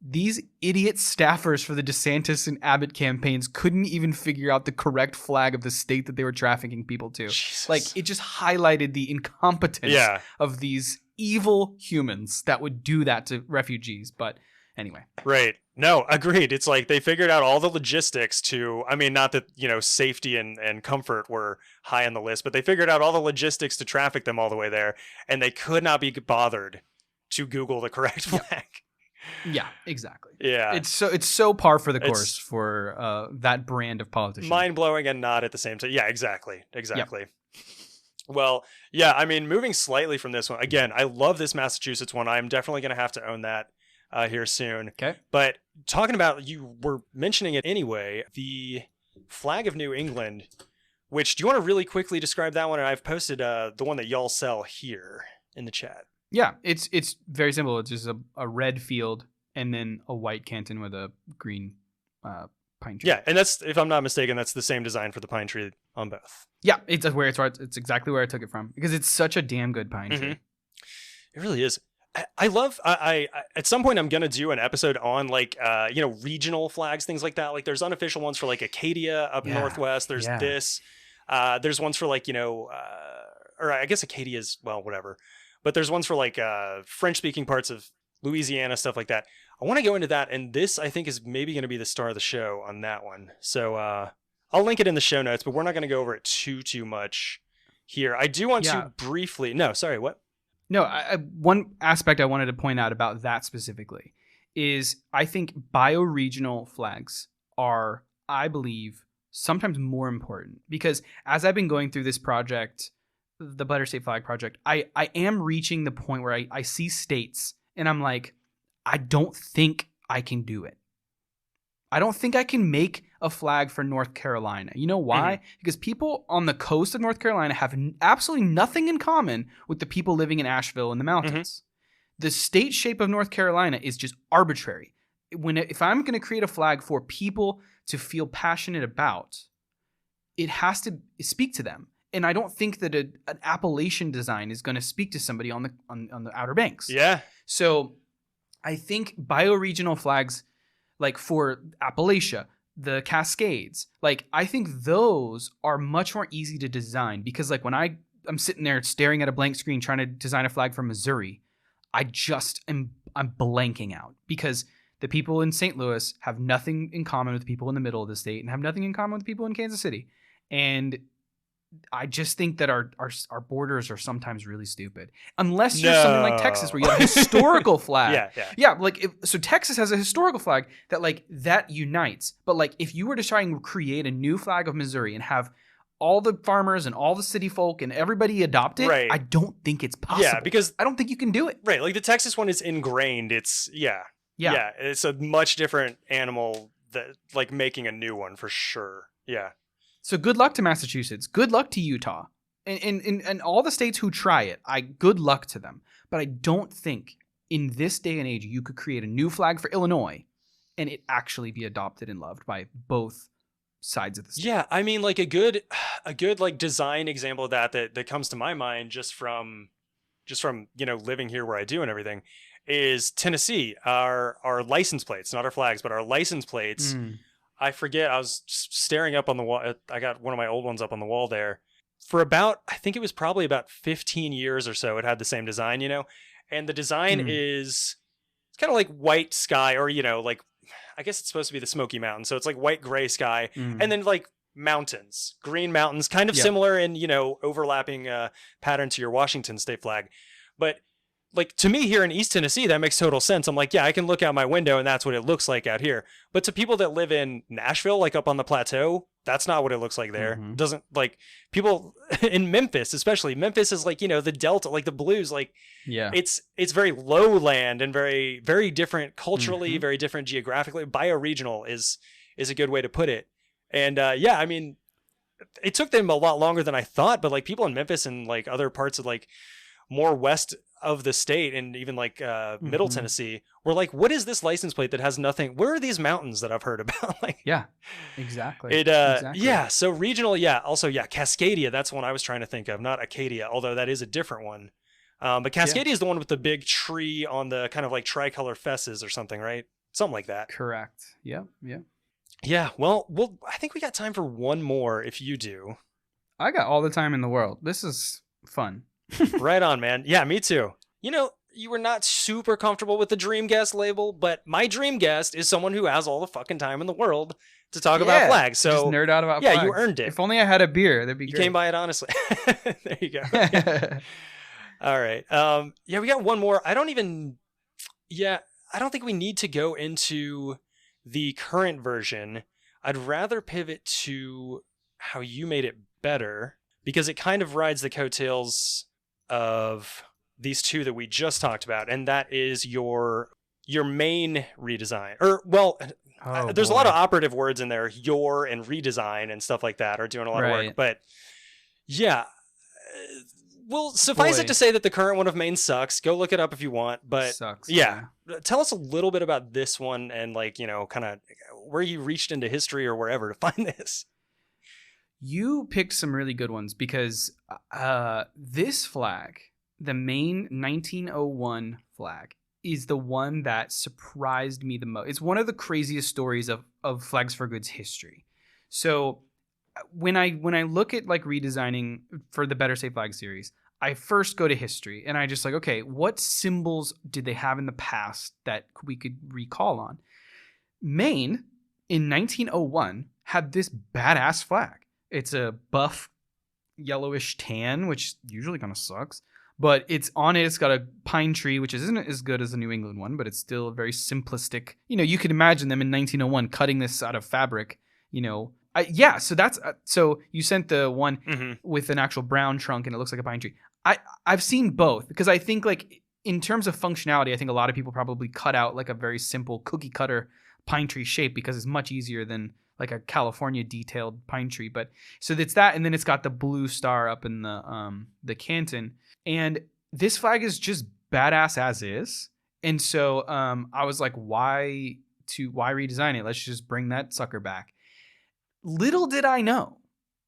these idiot staffers for the DeSantis and Abbott campaigns couldn't even figure out the correct flag of the state that they were trafficking people to.
Jesus.
Like, it just highlighted the incompetence of these evil humans that would do that to refugees. But anyway.
Right. No, agreed. It's like they figured out all the logistics to, I mean, not that, safety and comfort were high on the list, but they figured out all the logistics to traffic them all the way there, and they could not be bothered to Google the correct flag.
Yeah, exactly.
Yeah.
It's so par for the course for that brand of politician.
Mind-blowing and not at the same time. Yeah, exactly. Yep. Well, yeah, I mean, moving slightly from this one, again, I love this Massachusetts one. I'm definitely going to have to own that here soon.
Okay.
But talking about, you were mentioning it anyway, the flag of New England, which, do you want to really quickly describe that one? And I've posted the one that y'all sell here in the chat.
Yeah, it's very simple. It's just a red field and then a white canton with a green pine tree.
Yeah, and that's, if I'm not mistaken, that's the same design for the pine tree on both.
Yeah, it's exactly where I took it from, because it's such a damn good pine tree.
It really is. I love, I at some point I'm going to do an episode on like, regional flags, things like that. Like there's unofficial ones for like Acadia up in Northwest. There's this, there's ones for like, or I guess Acadia is, well, whatever. But there's ones for like French speaking parts of Louisiana, stuff like that. I want to go into that. And this, I think, is maybe going to be the star of the show on that one. So I'll link it in the show notes, but we're not going to go over it too much here. I do want to briefly. No, sorry, what?
No, one aspect I wanted to point out about that specifically is I think bioregional flags are, I believe, sometimes more important, because as I've been going through this project, the Butter State Flag Project, I am reaching the point where I see states and I'm like, I don't think I can do it. I don't think I can make a flag for North Carolina. You know why? Because people on the coast of North Carolina have absolutely nothing in common with the people living in Asheville in the mountains. The state shape of North Carolina is just arbitrary. If I'm going to create a flag for people to feel passionate about, it has to speak to them. And I don't think that an Appalachian design is going to speak to somebody on the Outer Banks. Yeah. So I think bioregional flags, like for Appalachia, the Cascades, like I think those are much more easy to design, because like when I'm sitting there staring at a blank screen trying to design a flag for Missouri, I'm blanking out, because the people in St. Louis have nothing in common with the people in the middle of the state and have nothing in common with the people in Kansas City. And I just think that our borders are sometimes really stupid, unless you're something like Texas where you have a historical flag. So Texas has a historical flag that unites. But like if you were to try and create a new flag of Missouri and have all the farmers and all the city folk and everybody adopt it, I don't think it's possible. Yeah, because I don't think you can do it.
Right, like the Texas one is ingrained. It's it's a much different animal that like making a new one for sure. Yeah.
So good luck to Massachusetts. Good luck to Utah. And all the states who try it, good luck to them. But I don't think in this day and age you could create a new flag for Illinois and it actually be adopted and loved by both sides of the state.
Yeah, I mean like a good like design example of that comes to my mind just from living here where I do and everything is Tennessee. Our license plates, not our flags, but our license plates. I forget, I was staring up on the wall. I got one of my old ones up on the wall there. For about, I think it was probably about 15 years or so, it had the same design, and the design is kind of like white sky, or like I guess it's supposed to be the Smoky Mountains, so it's like white gray sky, and then like mountains, green mountains, kind of
Yep.
similar in overlapping pattern to your Washington state flag. But like to me here in East Tennessee, that makes total sense. I'm like, yeah, I can look out my window and that's what it looks like out here. But to people that live in Nashville, like up on the plateau, that's not what it looks like there.
Mhm.
Doesn't like people in Memphis, especially. Memphis is like, the Delta, like the Blues, like
Yeah.
it's very lowland and very, very different culturally, very different geographically. Bioregional is a good way to put it. And yeah, I mean, it took them a lot longer than I thought, but like people in Memphis and like other parts of like more west of the state and even like middle Tennessee were like, what is this license plate that has nothing? Where are these mountains that I've heard about? Like,
Yeah, exactly.
exactly. Yeah. So regional. Yeah. Also, yeah. Cascadia. That's one I was trying to think of, not Acadia, although that is a different one. But Cascadia is the one with the big tree on the kind of like tricolor fesses or something, right? Something like that.
Correct. Yep. Yep.
Yeah. Well, I think we got time for one more if you do.
I got all the time in the world. This is fun.
Right on, man. Yeah, me too. You were not super comfortable with the dream guest label, but my dream guest is someone who has all the fucking time in the world to talk about flags. So
just nerd out about
yeah,
flags.
you earned it.
If only I had a beer, that'd be
You
great.
came by it honestly. There you go. All right. Yeah, we got one more. I don't think we need to go into the current version. I'd rather pivot to how you made it better, because it kind of rides the coattails of these two that we just talked about, and that is your Maine redesign. Or there's a lot of operative words in there, your and redesign and stuff like that are doing a lot of work. But yeah, well, suffice it to say that the current one of Maine sucks. Go look it up if you want. But
sucks.
Yeah, tell us a little bit about this one and like, kind of where you reached into history or wherever to find this.
You picked some really good ones, because this flag, the Maine 1901 flag, is the one that surprised me the most. It's one of the craziest stories of Flags for Good's history. So when I look at like redesigning for the Better Safe Flag series, I first go to history and I just like, okay, what symbols did they have in the past that we could recall on? Maine in 1901 had this badass flag. It's a buff yellowish tan, which usually kind of sucks. But it's got a pine tree, which isn't as good as the New England one, but it's still very simplistic. You could imagine them in 1901 cutting this out of fabric. So that's so you sent the one with an actual brown trunk and it looks like a pine tree. I've seen both, because I think like in terms of functionality, I think a lot of people probably cut out like a very simple cookie cutter pine tree shape because it's much easier than like a California detailed pine tree. But so it's that, and then it's got the blue star up in the canton. And this flag is just badass as is. And so I was like, why redesign it? Let's just bring that sucker back. Little did I know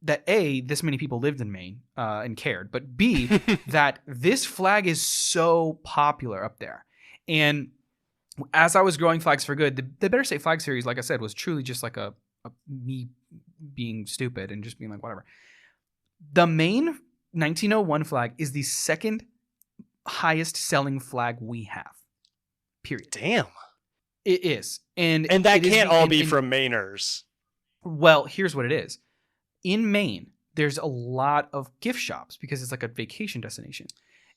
that A, this many people lived in Maine and cared, but B, that this flag is so popular up there. And as I was growing Flags for Good, the Better Safe Flag series, like I said, was truly just like a me being stupid and just being like, whatever. The Maine 1901 flag is the second highest selling flag we have. Period.
Damn.
It is. And
that can't all be from Mainers.
Well, here's what it is. In Maine, there's a lot of gift shops because it's like a vacation destination.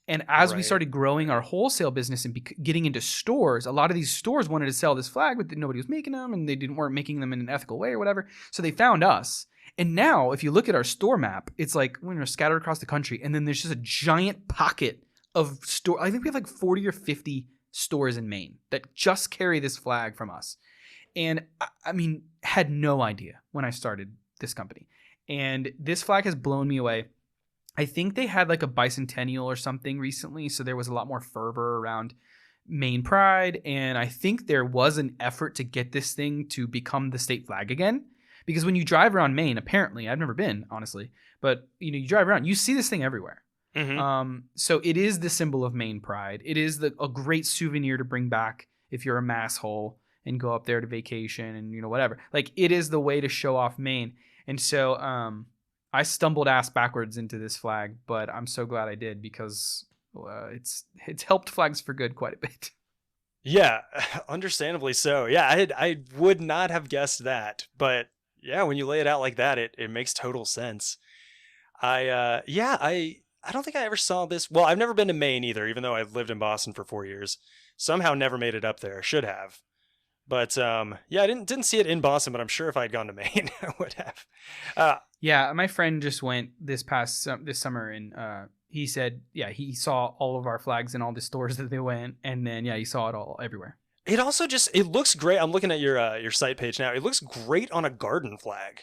And as we started growing our wholesale business and getting into stores, a lot of these stores wanted to sell this flag, but nobody was making them, and they weren't making them in an ethical way or whatever. So they found us. And now, if you look at our store map, it's like we're scattered across the country, and then there's just a giant pocket of store. I think we have like 40 or 50 stores in Maine that just carry this flag from us. And I mean, had no idea when I started this company. And this flag has blown me away. I think they had like a bicentennial or something recently, so there was a lot more fervor around Maine Pride, and I think there was an effort to get this thing to become the state flag again. Because when you drive around Maine, apparently, I've never been, honestly, but you drive around, you see this thing everywhere. So it is the symbol of Maine Pride. It is a great souvenir to bring back if you're a masshole and go up there to vacation and whatever. Like, it is the way to show off Maine. And so I stumbled ass backwards into this flag, but I'm so glad I did, because it's helped Flags for Good quite a bit.
Yeah, understandably so. Yeah, I would not have guessed that, but yeah, when you lay it out like that, it makes total sense. I don't think I ever saw this. Well, I've never been to Maine either, even though I've lived in Boston for 4 years. Somehow never made it up there. Should have. But yeah, I didn't see it in Boston, but I'm sure if I'd gone to Maine, I would have. Uh,
Yeah, my friend just went this summer, and he said, yeah, he saw all of our flags in all the stores that they went, and then yeah, he saw it all everywhere.
it also just it looks great. I'm looking at your site page now. It looks great on a garden flag.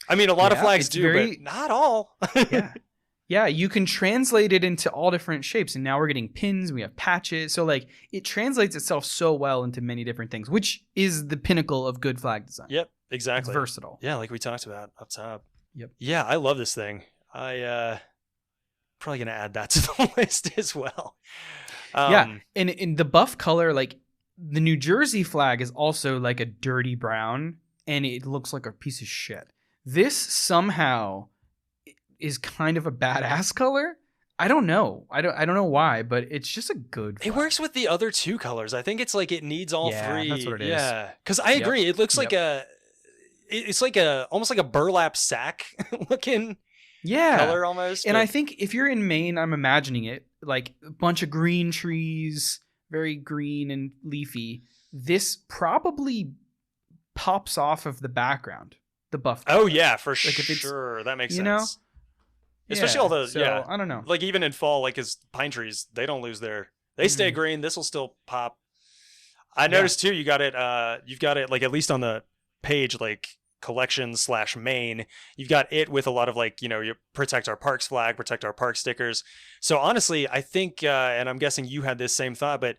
I mean, a lot of
Yeah,
flags
it's
do,
very-
but not all.
Yeah. Yeah, you can translate it into all different shapes, and now we're getting pins, we have patches. So like it translates itself so well into many different things, which is the pinnacle of good flag design.
Yep, exactly.
It's versatile.
Yeah, like we talked about up top.
Yep.
Yeah, I love this thing. I probably gonna add that to the list as well.
Yeah, and in the buff color, like the New Jersey flag is also like a dirty brown, and it looks like a piece of shit. This somehow is kind of a badass color. I don't know. I don't know why, but it's just a good flag.
It works with the other two colors. I think it's like it needs all
Yeah,
three.
that's what it is.
Yeah, because I agree. It looks like it's like almost like a burlap sack looking color almost.
And
but-
I think if you're in Maine, I'm imagining it like a bunch of green trees, very green and leafy. This probably pops off of the background, the buff color.
Oh yeah, for
Like if it's-
sure. That makes
you
sense.
know?
Especially all the
So, I don't know.
like even in fall, like as pine trees, they don't lose they stay
Mhm.
green. This will still pop. I noticed too. You got it. You've got it like at least on the page like collection/Maine. You've got it with a lot of like you protect our parks flag, protect our park stickers. So honestly, I think, and I'm guessing you had this same thought, but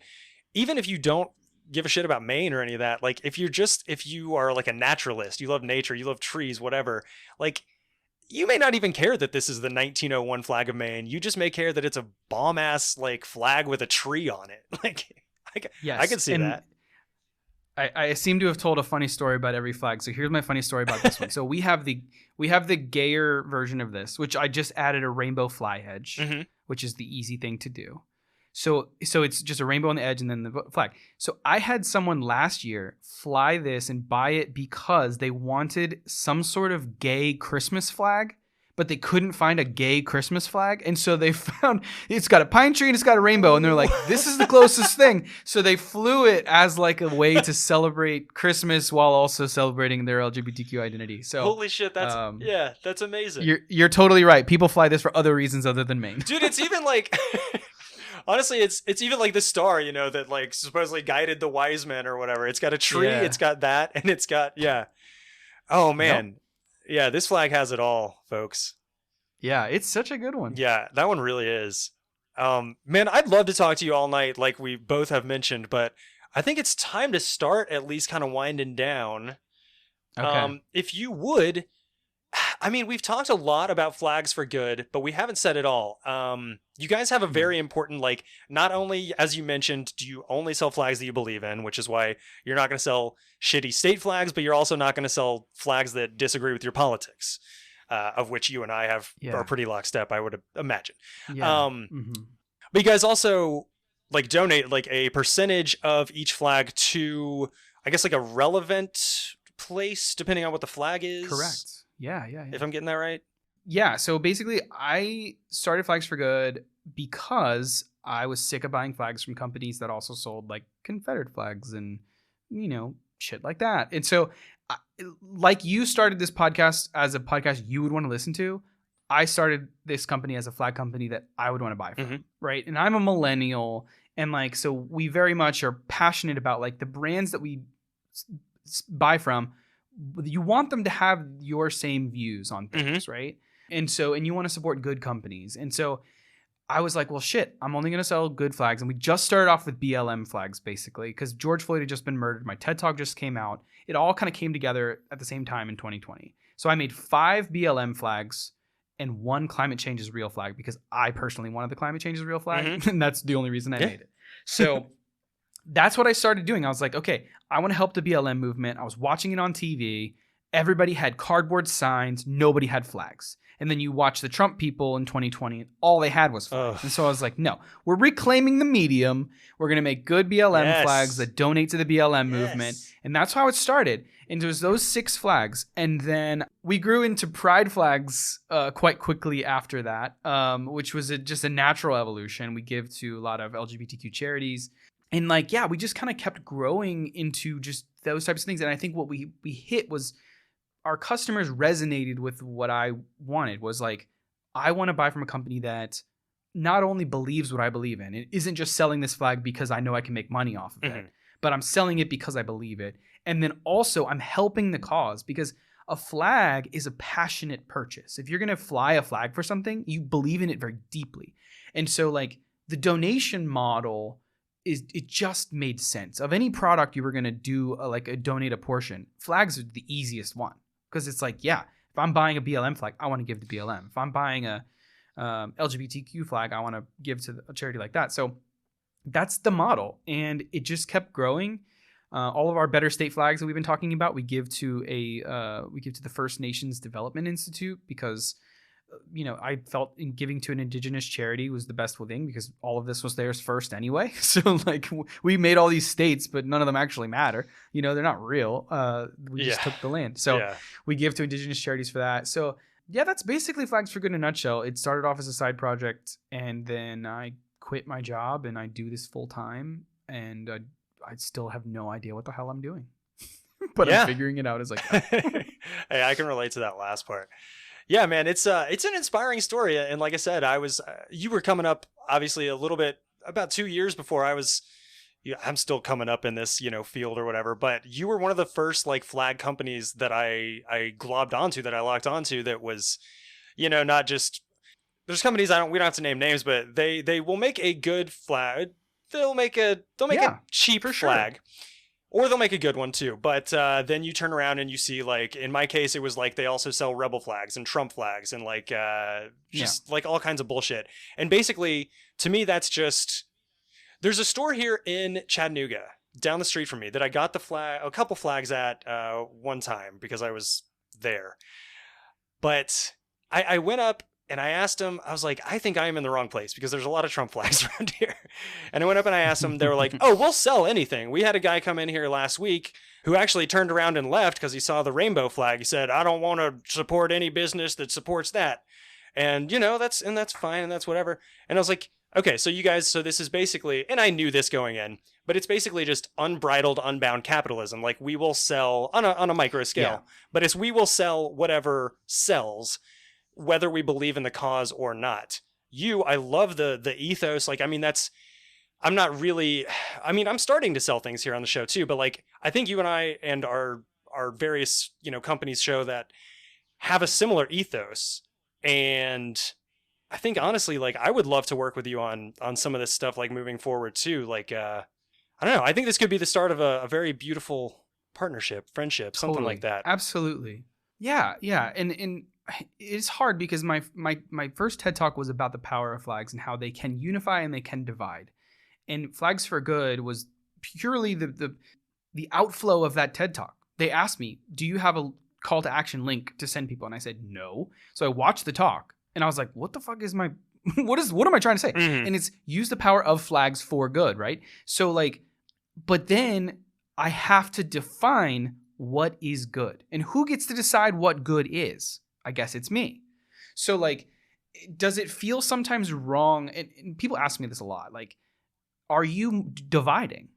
even if you don't give a shit about Maine or any of that, like if you are like a naturalist, you love nature, you love trees, whatever, like. You may not even care that this is the 1901 flag of Maine. You just may care that it's a bomb ass like flag with a tree on it. Like, I can see that.
I seem to have told a funny story about every flag. So here's my funny story about this one. So we have the gayer version of this, which I just added a rainbow fly edge,
Mhm.
which is the easy thing to do. So it's just a rainbow on the edge and then the flag. So I had someone last year fly this and buy it because they wanted some sort of gay Christmas flag, but they couldn't find a gay Christmas flag. And so they found it's got a pine tree and it's got a rainbow. And they're like, this is the closest thing. So they flew it as like a way to celebrate Christmas while also celebrating their LGBTQ identity. So
Holy shit, that's amazing.
you're totally right. People fly this for other reasons other than Maine.
Dude, it's even like honestly, it's even like the star, that like supposedly guided the wise men or whatever. It's got a tree,
Yeah.
it's got that, and it's got Oh man. Yeah, this flag has it all, folks.
Yeah, it's such a good one.
Yeah, that one really is. Man, I'd love to talk to you all night, like we both have mentioned, but I think it's time to start at least kind of winding down.
Okay.
If you would, I mean, we've talked a lot about flags for good, but we haven't said it all. You guys have a very important, like, not only, as you mentioned, do you only sell flags that you believe in, which is why you're not going to sell shitty state flags, but you're also not going to sell flags that disagree with your politics, of which you and I are pretty lockstep, I would imagine.
Yeah.
But you guys also like donate like a percentage of each flag to, I guess, like a relevant place, depending on what the flag is.
Correct. Yeah.
If I'm getting that right.
Yeah, so basically I started Flags for Good because I was sick of buying flags from companies that also sold like Confederate flags and, shit like that. And so like you started this podcast as a podcast you would want to listen to, I started this company as a flag company that I would want to buy from, right? And I'm a millennial, and like, so we very much are passionate about like the brands that we buy from. You want them to have your same views on things, right? And you want to support good companies. And so I was like, well, shit, I'm only going to sell good flags. And we just started off with BLM flags, basically, because George Floyd had just been murdered. My TED Talk just came out. It all kind of came together at the same time in 2020. So I made 5 BLM flags and 1 climate change is real flag because I personally wanted the climate change is real flag. And that's the only reason I made it. So that's what I started doing. I was like, okay, I want to help the BLM movement. I was watching it on TV. everybody had cardboard signs. Nobody had flags. And then you watch the Trump people in 2020, and all they had was flags.
Ugh.
And so I was like, no, we're reclaiming the medium. We're going to make good BLM
Yes.
flags that donate to the BLM movement.
Yes.
And that's how it started. And it was those 6 flags. And then we grew into pride flags quite quickly after that, which was just a natural evolution. We give to a lot of LGBTQ charities. And like, yeah, we just kind of kept growing into just those types of things. And I think what we hit was our customers resonated with what I wanted, was like, I want to buy from a company that not only believes what I believe in. It isn't just selling this flag because I know I can make money off of it, but I'm selling it because I believe it. And then also I'm helping the cause, because a flag is a passionate purchase. If you're going to fly a flag for something, you believe in it very deeply. And so like the donation model it just made sense. Of any product you were going to do a donate a portion, flags are the easiest one, because it's like, yeah, if I'm buying a BLM flag, I want to give to BLM. If I'm buying a LGBTQ flag, I want to give to a charity like that. So that's the model, and it just kept growing. All of our Better State flags that we've been talking about, we give to the First Nations Development Institute, because I felt in giving to an indigenous charity was the best thing, because all of this was theirs first anyway. So like we made all these states, but none of them actually matter. They're not real. We just took the land. So we give to indigenous charities for that. So yeah, that's basically Flags for Good in a nutshell. It started off as a side project, and then I quit my job and I do this full time, and I still have no idea what the hell I'm doing, but I'm figuring it out as I go.
Hey, I can relate to that last part. Yeah, man, it's an inspiring story. And like I said, you were coming up obviously a little bit about 2 years before I was. I'm still coming up in this, field or whatever, but you were one of the first like flag companies that I globbed onto, that I locked onto, that was, not just, there's companies we don't have to name names, but they will make a good flag. They'll make a cheap flag. Or they'll make a good one too. But then you turn around and you see, like, in my case, it was like they also sell rebel flags and Trump flags and like like all kinds of bullshit. And basically, to me, that's just, there's a store here in Chattanooga down the street from me that I got a couple flags at one time because I was there. But I went up and I asked them, I was like, I think I am in the wrong place because there's a lot of Trump flags around here. And I went up and I asked them, they were like, oh, we'll sell anything. We had a guy come in here last week who actually turned around and left because he saw the rainbow flag. He said, I don't want to support any business that supports that. And, that's fine and that's whatever. And I was like, okay, so you guys, so this is basically, and I knew this going in, but it's basically just unbridled, unbound capitalism. Like, we will sell on a micro scale, but we will sell whatever sells, whether we believe in the cause or not. I love the ethos. Like, I mean, I'm starting to sell things here on the show too, but like, I think you and I and our various, companies show that have a similar ethos. And I think honestly, like, I would love to work with you on some of this stuff, like moving forward too. Like, I don't know. I think this could be the start of a very beautiful partnership, friendship, something like that.
Absolutely. Yeah. Yeah. And it's hard because my first TED Talk was about the power of flags and how they can unify and they can divide. And Flags for Good was purely the outflow of that TED Talk. They asked me, do you have a call to action link to send people? And I said, no. So I watched the talk and I was like, what the fuck is what am I trying to say?
Mm-hmm.
And it's use the power of flags for good, right? So like, but then I have to define what is good. And who gets to decide what good is? I guess it's me. So like, does it feel sometimes wrong? And people ask me this a lot. Like, are you dividing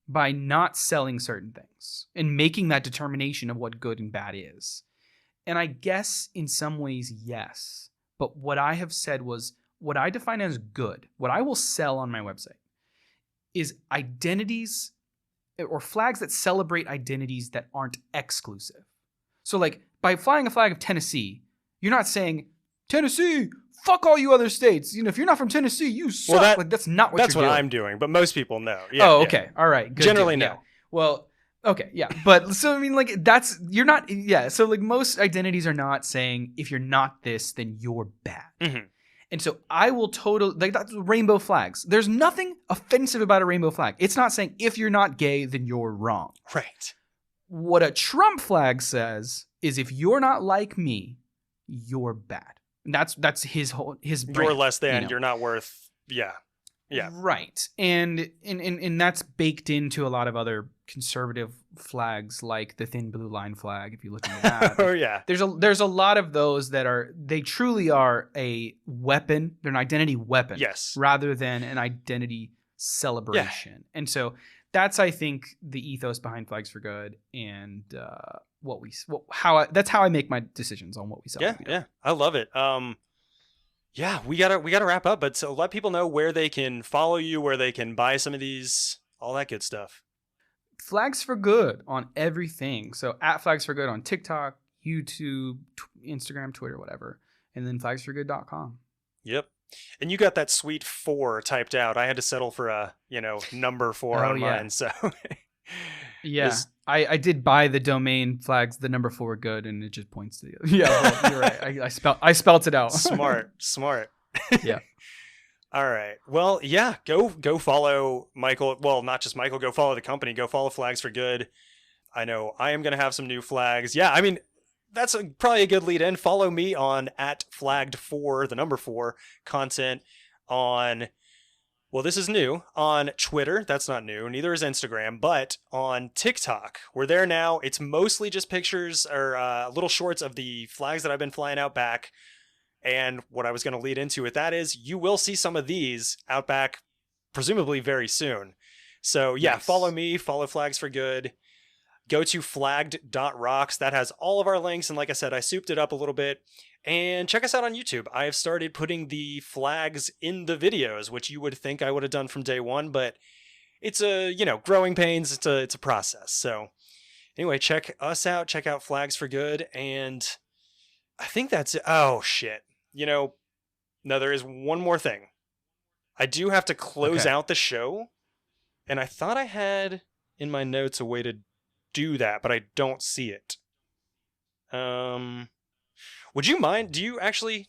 by not selling certain things and making that determination of what good and bad is? And I guess in some ways, yes. But what I have said was, what I define as good, what I will sell on my website, is identities or flags that celebrate identities that aren't exclusive. So like, by flying a flag of Tennessee, you're not saying, Tennessee, fuck all you other states. If you're not from Tennessee, you suck.
Well,
that's not what you're doing.
That's what I'm doing, but most people know. Yeah,
oh, okay. Yeah. All right. Good
Generally,
deal.
no.
Yeah. Well, okay. Yeah. But so, I mean, like, you're not, yeah. So, like, most identities are not saying, if you're not this, then you're bad.
Mm-hmm.
And so I will that's rainbow flags. There's nothing offensive about a rainbow flag. It's not saying, if you're not gay, then you're wrong.
Right.
What a Trump flag says is, if you're not like me, you're bad. And that's his brand,
You're less than.
you know?
You're not worth. Yeah.
Right. And that's baked into a lot of other conservative flags, like the thin blue line flag. If you look at that,
Oh yeah.
there's a lot of those that they truly are a weapon. They're an identity weapon,
Yes.
rather than an identity celebration. And so that's, I think, the ethos behind Flags for Good, and that's how I make my decisions on what we sell.
Yeah. I love it. Yeah, we gotta wrap up, but so let people know where they can follow you, where they can buy some of these, all that good stuff.
Flags for Good on everything. So at Flags for Good on TikTok, YouTube, Instagram, Twitter, whatever, and then flagsforgood.com.
Yep. And you got that sweet 4 typed out. I had to settle for a number 4 on mine. So
yeah, I did buy the domain flags, the number 4 good, and it just points to the other. Yeah, well, you're right. I spelt it out.
Smart.
Yeah.
All right. Well, yeah, go follow Michael. Well, not just Michael, go follow the company. Go follow Flags for Good. I know I am going to have some new flags. Yeah, I mean, that's probably a good lead in. Follow me on @flagged4, the number 4, content on, well, this is new, on Twitter. That's not new. Neither is Instagram, but on TikTok. We're there now. It's mostly just pictures or little shorts of the flags that I've been flying out back. And what I was going to lead into with that is you will see some of these out back presumably very soon. So yeah,
Nice.
Follow me, follow Flags for Good. Go to flagged.rocks. That has all of our links. And like I said, I souped it up a little bit. And check us out on YouTube. I have started putting the flags in the videos, which you would think I would have done from day one, but it's growing pains. It's a process. So anyway, check us out. Check out Flags for Good. And I think that's it. Oh, shit. No, there is one more thing. I do have to close out the show. And I thought I had in my notes a way to do that, but I don't see it. Would you mind? Do you actually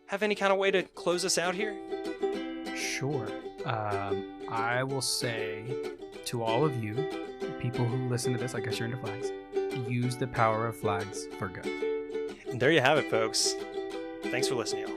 have any kind of way to close us out here?
Sure. I will say to all of you, people who listen to this, I guess you're into flags, use the power of Flags for Good.
And there you have it, folks. Thanks for listening, y'all.